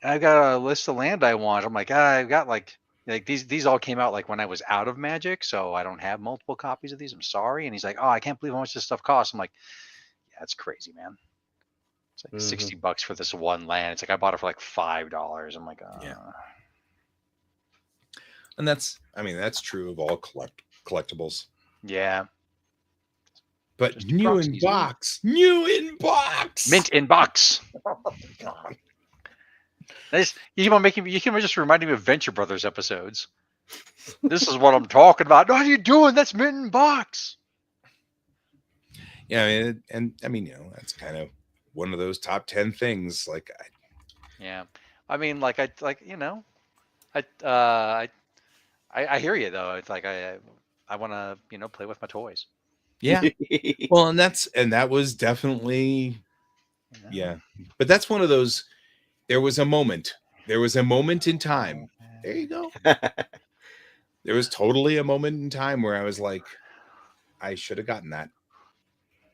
a list of land I want. I'm like, I've got like these all came out like when I was out of Magic, so I don't have multiple copies of these. I'm sorry. And he's like, I can't believe how much this stuff costs. I'm like, yeah, it's crazy, man. It's like $60 for this one land. It's like I bought it for like $5. I'm like, yeah. And that's true of all collectibles. Yeah. But just new in box. Mint in box. Oh my God. You keep just reminding me of Venture Brothers episodes. This is what I'm talking about. No, how are you doing? That's mint in box. Yeah, and I mean, that's kind of one of those top 10 things. Like, Yeah, I mean, like I hear you though. It's like I want to play with my toys. yeah. Well, and that was definitely yeah. But that's one of those. There was a moment. There was a moment in time. There you go. There was totally a moment in time where I was like, I should have gotten that.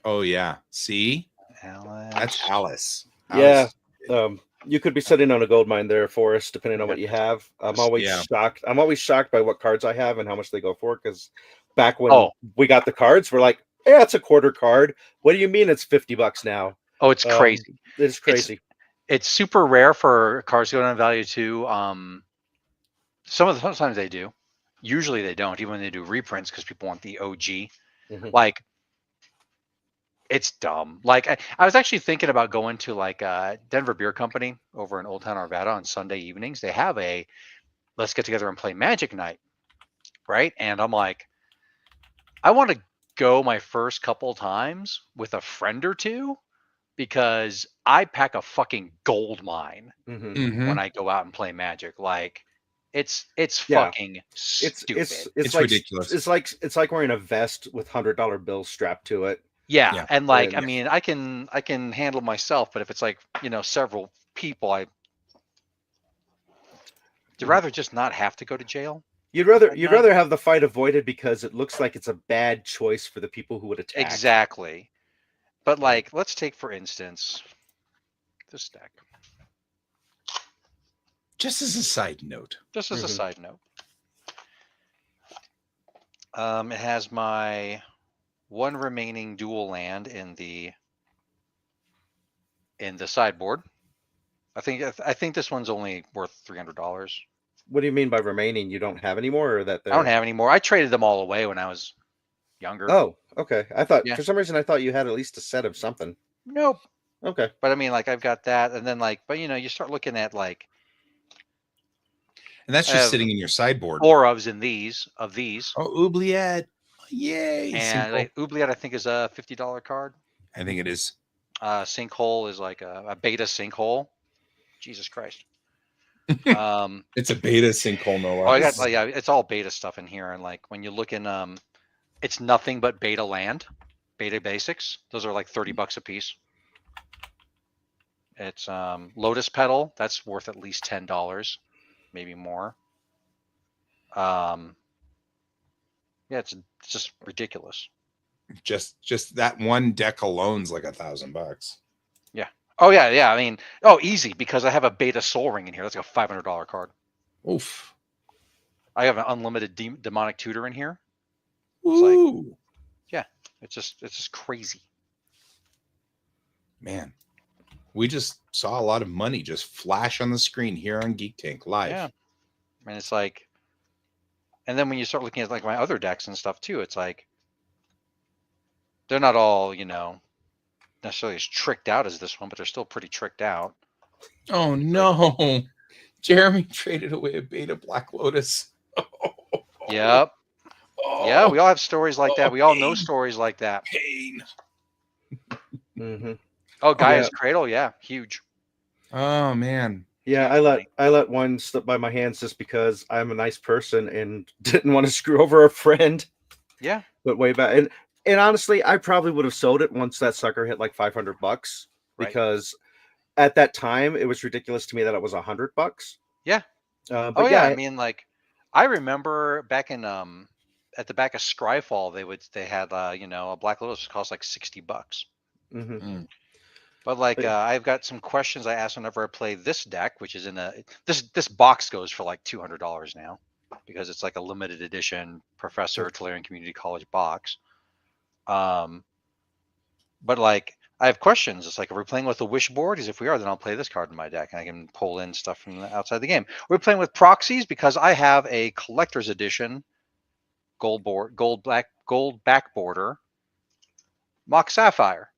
Oh yeah. See? That's Alice. Yeah. Alice. You could be sitting on a gold mine there, Forrest, depending on what you have. I'm always shocked. I'm always shocked by what cards I have and how much they go for. Because back when we got the cards, we're like, yeah, it's a quarter card. What do you mean it's $50 now? Oh, it's crazy. It's crazy. It's super rare for cards to go down in value too. Sometimes they do. Usually they don't, even when they do reprints, because people want the OG. Mm-hmm. Like, it's dumb. Like, I was actually thinking about going to like Denver Beer Company over in Old Town Arvada on Sunday evenings. They have a let's get together and play Magic night, right? And I'm like, I want to go my first couple times with a friend or two because I pack a fucking gold mine when I go out and play Magic. Like, it's fucking stupid. It's like, ridiculous. It's like wearing a vest with $100 bills strapped to it. Yeah, and like, I mean, I can handle myself, but if it's like several people, I'd rather just not have to go to jail. You'd rather have the fight avoided because it looks like it's a bad choice for the people who would attack. Exactly. But like, let's take for instance this deck. Just as a side note. Just as a side note. It has my one remaining dual land in the sideboard. I think this one's only worth $300. What do you mean by remaining? You don't have any more, or that I don't have any more. I traded them all away when I was younger. Oh, okay. I thought for some reason I thought you had at least a set of something. Nope. Okay. But I mean, like, I've got that, and then like, but you start looking at like, and that's just sitting in your sideboard. 4 of these. Oh, Oubliette. Yay. And like, Oubliette, I think, is a $50 card. I think it is. Sinkhole is like a beta sinkhole. Jesus Christ. It's a beta sinkhole, no less. Oh, I got it's all beta stuff in here, and like when you look in, it's nothing but beta land, beta basics. Those are like $30 a piece. It's Lotus Petal, that's worth at least $10, maybe more. Yeah, it's just ridiculous. Just that one deck alone's like $1,000. Yeah. Oh yeah. I mean, easy, because I have a beta Soul Ring in here. That's like a $500 card. Oof. I have an unlimited demonic tutor in here. It's like, yeah, it's just crazy. Man, we just saw a lot of money just flash on the screen here on Geek Tank Live. Yeah, and it's like, and then when you start looking at like my other decks and stuff too, it's like they're not all necessarily as tricked out as this one, but they're still pretty tricked out. Oh no, Jeremy traded away a beta Black Lotus. Yep. Yeah, we all have stories like that. We all know stories like that. Pain. Oh, Gaia's Cradle, yeah, huge. Oh man. Yeah, I let one slip by my hands just because I'm a nice person and didn't want to screw over a friend. Yeah. But way back, and honestly, I probably would have sold it once that sucker hit like $500, because at that time it was ridiculous to me that it was $100. Yeah. But I mean, like, I remember back in at the back of Scryfall, they had a Black Lotus cost like $60. But like, I've got some questions I ask whenever I play this deck, which is in this box goes for like $200 now, because it's like a limited edition Professor Tolarian Community College box. But like, I have questions. It's like, are we playing with a wish board? Because if we are, then I'll play this card in my deck and I can pull in stuff from outside the game. We're playing with proxies because I have a collector's edition gold back border Mock Sapphire.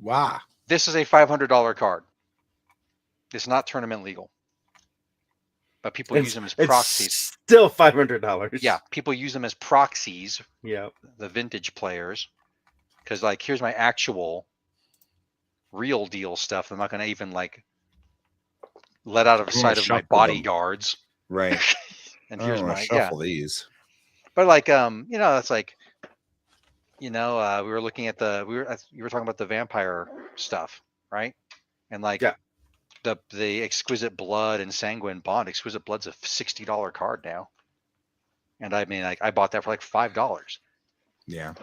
Wow. This is a $500 card. It's not tournament legal, but people use them as proxies. Still $500. Yeah, people use them as proxies. Yeah, the vintage players, because like here's my actual real deal stuff. I'm not going to even like let out of sight of my bodyguards. Right. And here's my shuffle these. But like it's like we were looking at you were talking about the vampire stuff, right? And like the Exquisite Blood and Sanguine Bond. Exquisite Blood's a $60 card now. And I mean, like I bought that for like $5. Yeah.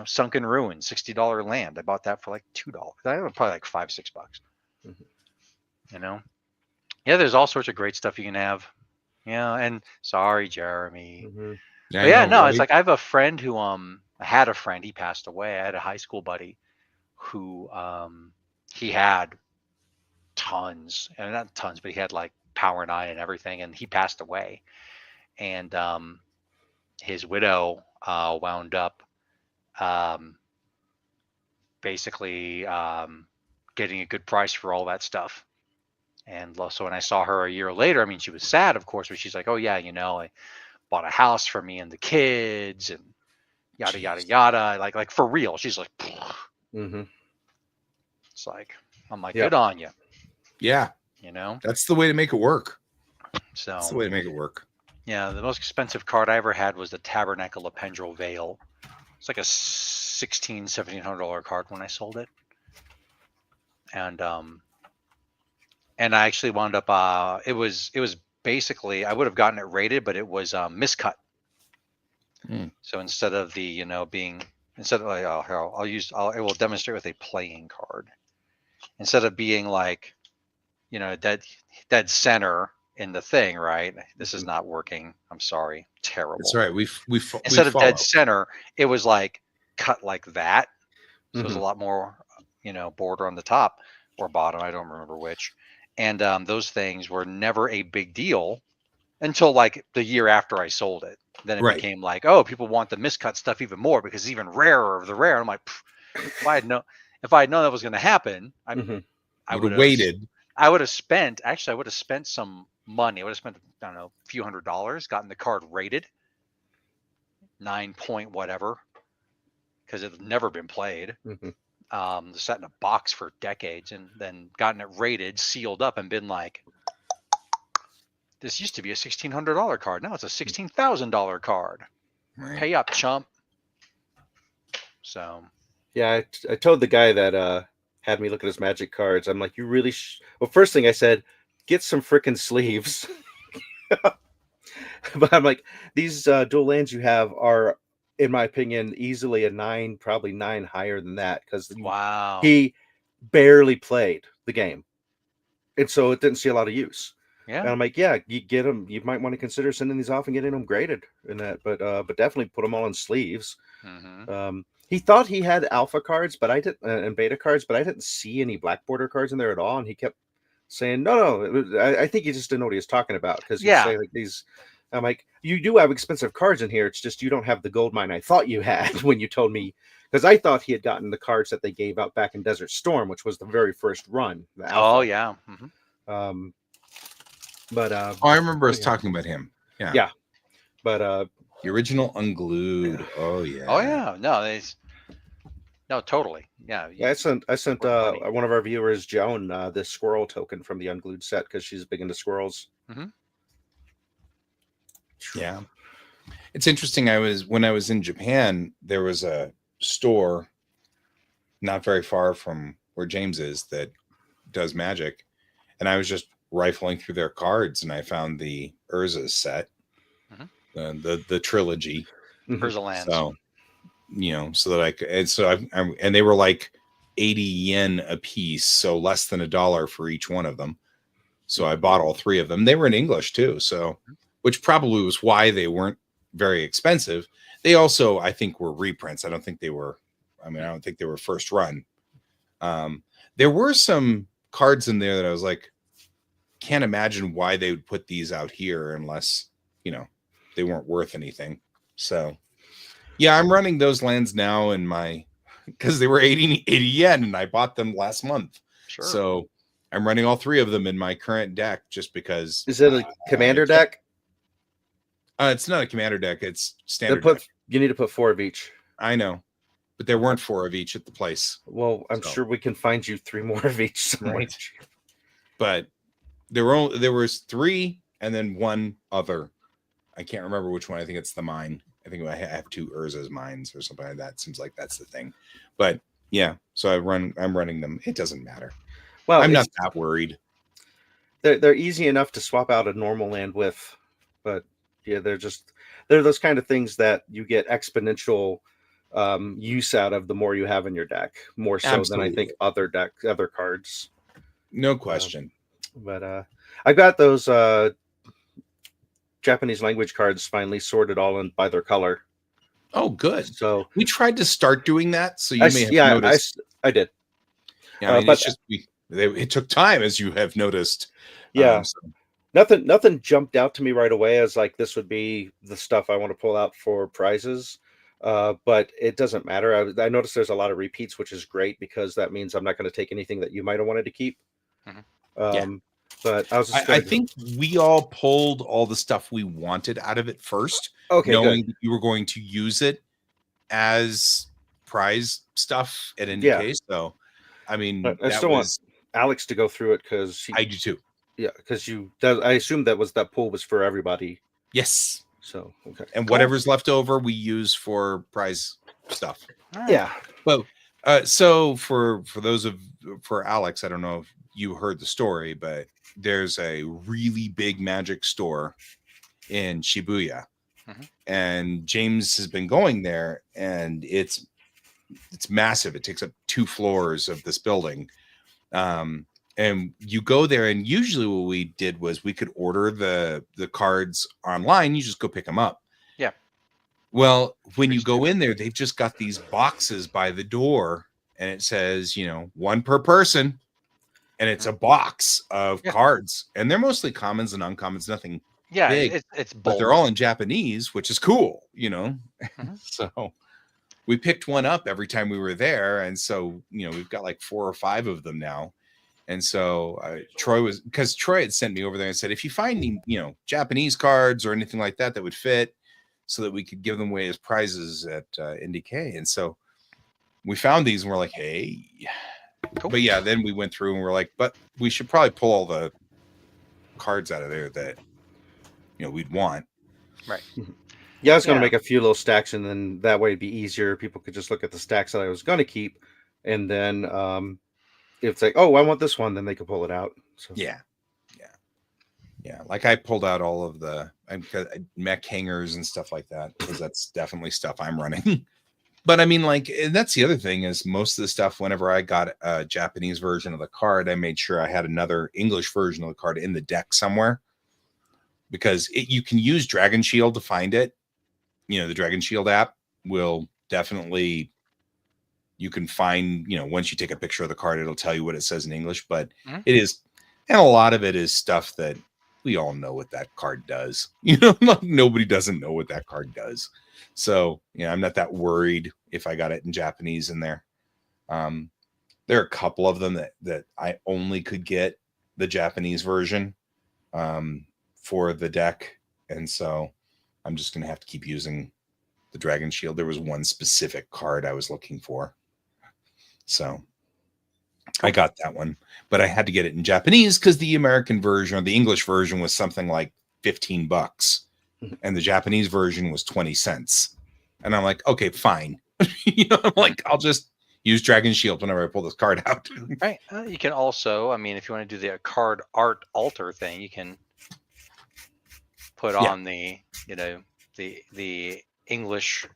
Sunken Ruins, $60 land. I bought that for like $2. That was probably like $5-6. Mm-hmm. Yeah, there's all sorts of great stuff you can have. Yeah, and sorry, Jeremy. Mm-hmm. But yeah, no, it's like I have a friend who I had a friend, he passed away. I had a high school buddy who he had tons, and not tons, but he had like Power 9 and everything, and he passed away. And his widow wound up basically getting a good price for all that stuff. And so when I saw her a year later, I mean, she was sad, of course, but she's like, oh yeah, I bought a house for me and the kids and yada, yada, yada. Like for real. She's like, mm-hmm. It's like, I'm like, good on you. Yeah. That's the way to make it work. So that's the way to make it work. Yeah. The most expensive card I ever had was the Tabernacle of Pendrell Vale. It's like a $1,700 card when I sold it. And I actually wound up, it was basically, I would have gotten it rated, but it was miscut. So instead of the, instead of like, I will demonstrate with a playing card. Instead of being like, dead center in the thing, right? This is not working. I'm sorry. Terrible. That's right. Instead of dead center, it was like cut like that. So it was a lot more, border on the top or bottom. I don't remember which. And those things were never a big deal until like the year after I sold it. Then it became like, oh, people want the miscut stuff even more because it's even rarer of the rare. And I'm like, if I had known that was going to happen, I would have waited. I would have spent some money. I would have spent, I don't know, a few $100s, gotten the card rated 9 point whatever, because it had never been played. Sat in a box for decades and then gotten it rated, sealed up, and been like, this used to be a $1,600 card. Now it's a $16,000 card. Right. Pay up, chump. So. Yeah, I told the guy that had me look at his Magic cards. I'm like, you really well, first thing I said, get some freaking sleeves. But I'm like, these dual lands you have are, in my opinion, easily a 9, probably 9 higher than that, because he barely played the game, and so it didn't see a lot of use. Yeah, and I'm like, yeah, you get them. You might want to consider sending these off and getting them graded in that, but definitely put them all in sleeves. He thought he had alpha cards, but I didn't, and beta cards, but I didn't see any black border cards in there at all, and he kept saying, no, I think he just didn't know what he was talking about, because he'd say like these. I'm like, you do have expensive cards in here. It's just you don't have the gold mine I thought you had when you told me, because I thought he had gotten the cards that they gave out back in Desert Storm, which was the very first run. Oh yeah. But I remember us talking about him. Yeah. Yeah. But the original unglued. Oh yeah. Oh yeah. No, totally. Yeah. I sent one of our viewers, Joan, this squirrel token from the unglued set because she's big into squirrels. Yeah. It's interesting. When I was in Japan, there was a store not very far from where James is that does Magic. And I was just rifling through their cards and I found the Urza set, the trilogy. Urza lands. So, so that I could, and they were like 80 yen a piece. So less than $1 for each one of them. So I bought all 3 of them. They were in English too. So, which probably was why they weren't very expensive. They also, I think, were reprints. I don't think they were first run. There were some cards in there that I was like, can't imagine why they would put these out here unless, they weren't worth anything. So, yeah, I'm running those lands now in because they were 80 yen and I bought them last month. Sure. So I'm running all 3 of them in my current deck just because. Is it a commander deck? It's not a commander deck. It's standard deck. You need to put 4 of each. I know. but there weren't 4 of each at the place. Well, I'm sure we can find you 3 more of each somewhere. Right. But there was 3 and then 1 other. I can't remember which one. I think it's the mine. I think I have 2 Urza's mines or something like that. Seems like that's the thing. But yeah, so I'm running them. It doesn't matter. Well, I'm not that worried. They're easy enough to swap out a normal land with, but yeah, they're those kind of things that you get exponential use out of the more you have in your deck, more so Absolutely. Than I think other cards. No question. But I got those Japanese language cards finally sorted all in by their color. Oh, good. So we tried to start doing that. So you may have noticed. I did. Yeah, I mean, but it took time, as you have noticed. Yeah. Nothing jumped out to me right away as like this would be the stuff I want to pull out for prizes. But it doesn't matter. I noticed there's a lot of repeats, which is great because that means I'm not going to take anything that you might have wanted to keep. Mm-hmm. But I think we all pulled all the stuff we wanted out of it first, knowing that you were going to use it as prize stuff at any case. So, I mean, I still want Alex to go through it because I do too. Yeah, because I assume that pool was for everybody. Yes. So okay, and whatever's left over, we use for prize stuff. Yeah. Well, so for Alex, I don't know if you heard the story, but there's a really big magic store in Shibuya, and James has been going there, and it's massive. It takes up 2 floors of this building. And you go there, and usually what we did was we could order the cards online. You just go pick them up. Yeah. Well, when you go in there, they've just got these boxes by the door, and it says, 1 per person, and it's a box of cards, and they're mostly commons and uncommons, nothing big. It's bold. But they're all in Japanese, which is cool, So we picked one up every time we were there, and so we've got like 4 or 5 of them now. And so Troy had sent me over there and said, if you find any, Japanese cards or anything like that would fit, so that we could give them away as prizes at NDK. And so we found these, and we're like, hey, cool. But yeah, then we went through and we're like, but we should probably pull all the cards out of there that we'd want. Right. Yeah, I was going to make a few little stacks, and then that way it'd be easier. People could just look at the stacks that I was going to keep, and then if it's like, oh, I want this one, then they can pull it out. So. Yeah. Like I pulled out all of the mech hangers and stuff like that, because that's definitely stuff I'm running. But I mean, and that's the other thing is most of the stuff, whenever I got a Japanese version of the card, I made sure I had another English version of the card in the deck somewhere, because you can use Dragon Shield to find it. The Dragon Shield app will definitely, you can find, once you take a picture of the card, it'll tell you what it says in English, but it is, and a lot of it is stuff that we all know what that card does. Nobody doesn't know what that card does. So, I'm not that worried if I got it in Japanese in there. There are a couple of them that I only could get the Japanese version for the deck. And so I'm just going to have to keep using the Dragon Shield. There was one specific card I was looking for. So I got that one, but I had to get it in Japanese because the American version or the English version was something like $15 and the Japanese version was 20 cents. And I'm like, okay, fine. I'm like, I'll just use Dragon Shield whenever I pull this card out. Right. You can also, if you want to do the card art alter thing, you can put on the English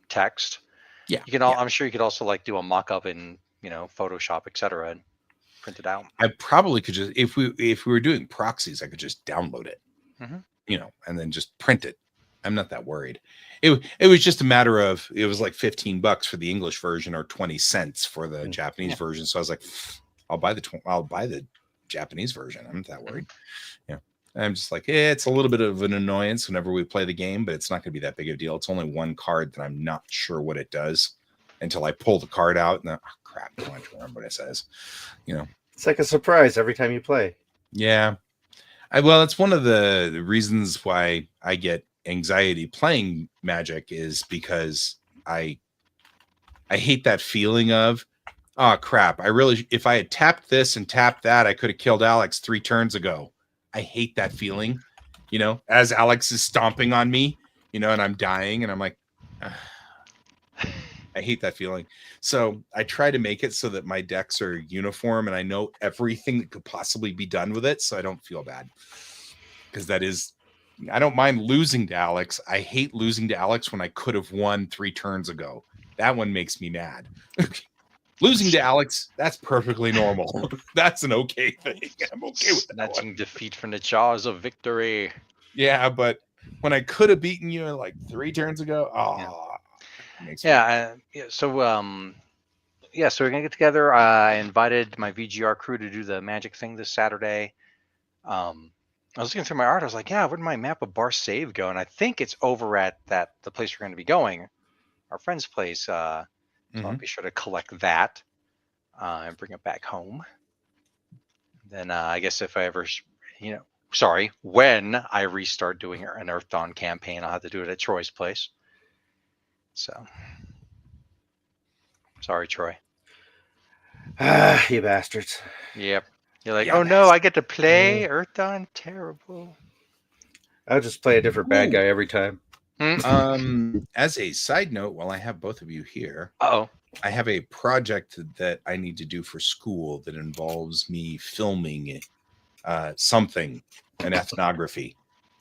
text. Yeah. You can I'm sure you could also do a mock-up in, Photoshop, etc., and print it out. I probably could just, if we were doing proxies, I could just download it, and then just print it. I'm not that worried. It was just a matter of, it was like $15 for the English version or 20 cents for the Japanese version. So I was like, I'll buy the Japanese version. I'm not that worried. I'm just like, it's a little bit of an annoyance whenever we play the game, but it's not going to be that big of a deal. It's only one card that I'm not sure what it does until I pull the card out. And crap, I don't have to remember what it says. It's like a surprise every time you play. Yeah. Well, it's one of the reasons why I get anxiety playing Magic is because I I hate that feeling of, oh crap, if I had tapped this and tapped that, I could have killed Alex 3 turns ago. I hate that feeling, as Alex is stomping on me, and I'm dying and I'm like, ugh. I hate that feeling. So I try to make it so that my decks are uniform and I know everything that could possibly be done with it, so I don't feel bad. Because I don't mind losing to Alex. I hate losing to Alex when I could have won 3 turns ago. That one makes me mad. Losing to Alex, that's perfectly normal. That's an okay thing. I'm okay with that. Snatching defeat from the jaws of victory. Yeah, but when I could have beaten you like 3 turns ago, so we're gonna get together. I invited my VGR crew to do the magic thing this Saturday. I was looking through my art. I was like, yeah, where'd my map of Bar Save go? And I think it's over at the place we're going to be going, our friend's place. So I'll be sure to collect that and bring it back home. Then I guess if I ever, when I restart doing an Earth Dawn campaign, I'll have to do it at Troy's place. So, sorry, Troy. You bastards. Yep. You're like, oh no, I get to play Earth Dawn? Terrible. I'll just play a different bad guy every time. As a side note, while I have both of you here, I have a project that I need to do for school that involves me filming something, an ethnography.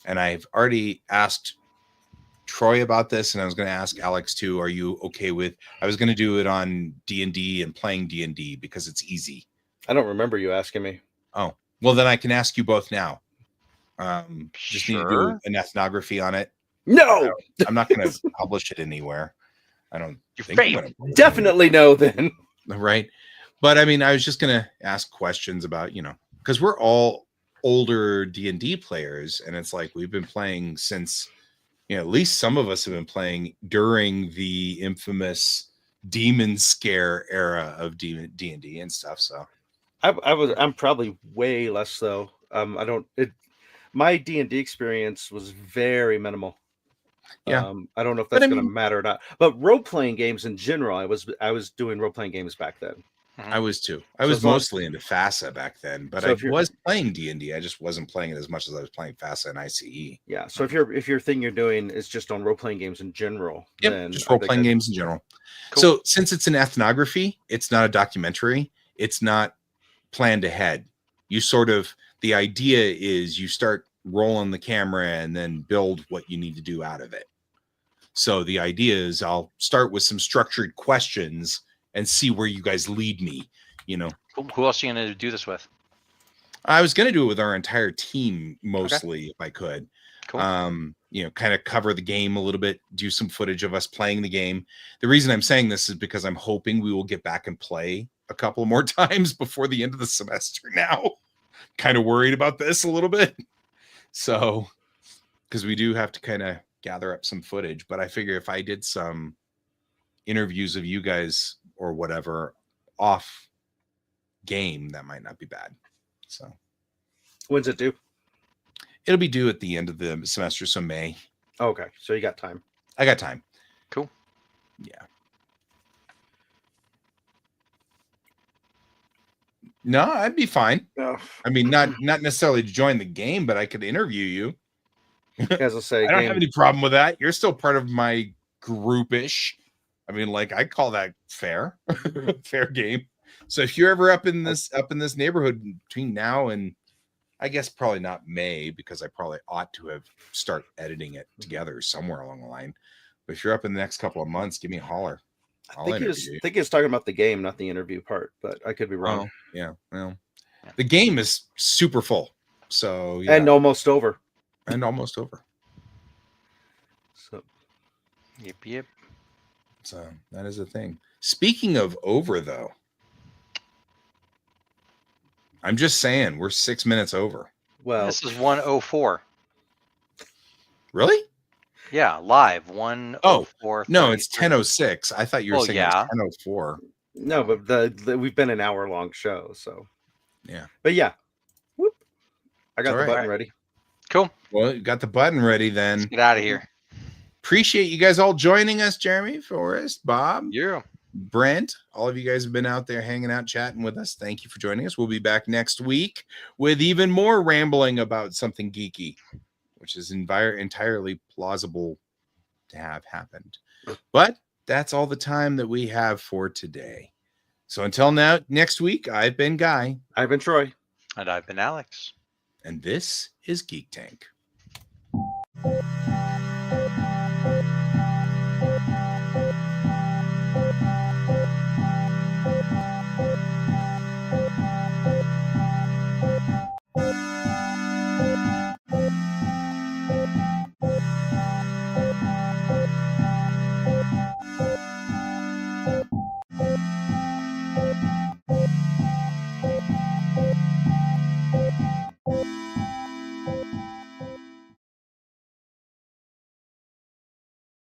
And I've already asked Troy about this, and I was going to ask Alex too. Are you okay with? I was going to do it on D&D and playing D&D because it's easy. I don't remember you asking me. Oh, well, then I can ask you both now. Just sure. need to do an ethnography on it. No, I'm not going to publish it anywhere. I don't think I'm gonna definitely no then. Right. But I mean, I was just going to ask questions about, because we're all older D&D players, and it's like we've been playing since, at least some of us have been playing during the infamous demon scare era of D&D and stuff. So I'm probably way less so. My D&D experience was very minimal. Yeah. I don't know if that's going to matter or not, but role-playing games in general, I was doing role-playing games back then. I was too. I was mostly into FASA back then, but I was playing D&D. I just wasn't playing it as much as I was playing FASA and ICE. Yeah. So if your thing you're doing is just on role-playing games in general, then just role-playing games in general. Cool. So since it's an ethnography, it's not a documentary. It's not planned ahead. The idea is you start rolling the camera and then build what you need to do out of it. So the idea is I'll start with some structured questions and see where you guys lead me, Who else are you going to do this with? I was going to do it with our entire team mostly, if I could. Cool. Kind of cover the game a little bit, do some footage of us playing the game. The reason I'm saying this is because I'm hoping we will get back and play a couple more times before the end of the semester now. Kind of worried about this a little bit. So, because we do have to kind of gather up some footage, but I figure if I did some interviews of you guys or whatever off game, that might not be bad. So, when's it due? It'll be due at the end of the semester, so May. Okay, so you got time. I got time. Cool. Yeah. No, I'd be fine. No. I mean, not necessarily to join the game, but I could interview you. As I say, I don't have any problem with that. You're still part of my groupish. I mean, like I call that fair, fair game. So if you're ever up in this neighborhood between now and I guess probably not May, because I probably ought to have start editing it together somewhere along the line. But if you're up in the next couple of months, give me a holler. I think he was talking about the game, not the interview part, but I could be wrong. Oh, yeah. Well, the game is super full. So yeah. And almost over. So Yep. So that is a thing. Speaking of over, though, I'm just saying we're 6 minutes over. Well, this is 1:04. Really? Yeah, live 1:04. No, it's 10:06. I thought you were saying yeah. It's 10:04. No, but we've been an hour-long show, so yeah. But yeah, whoop! I got the button ready. Cool. Well, you got the button ready then. Let's get out of here. Appreciate you guys all joining us, Jeremy, Forrest, Bob. Yeah. Brent, all of you guys have been out there hanging out, chatting with us. Thank you for joining us. We'll be back next week with even more rambling about something geeky, which is entirely plausible to have happened. But that's all the time that we have for today. So until now, next week, I've been Guy. I've been Troy. And I've been Alex. And this is Geek Tank.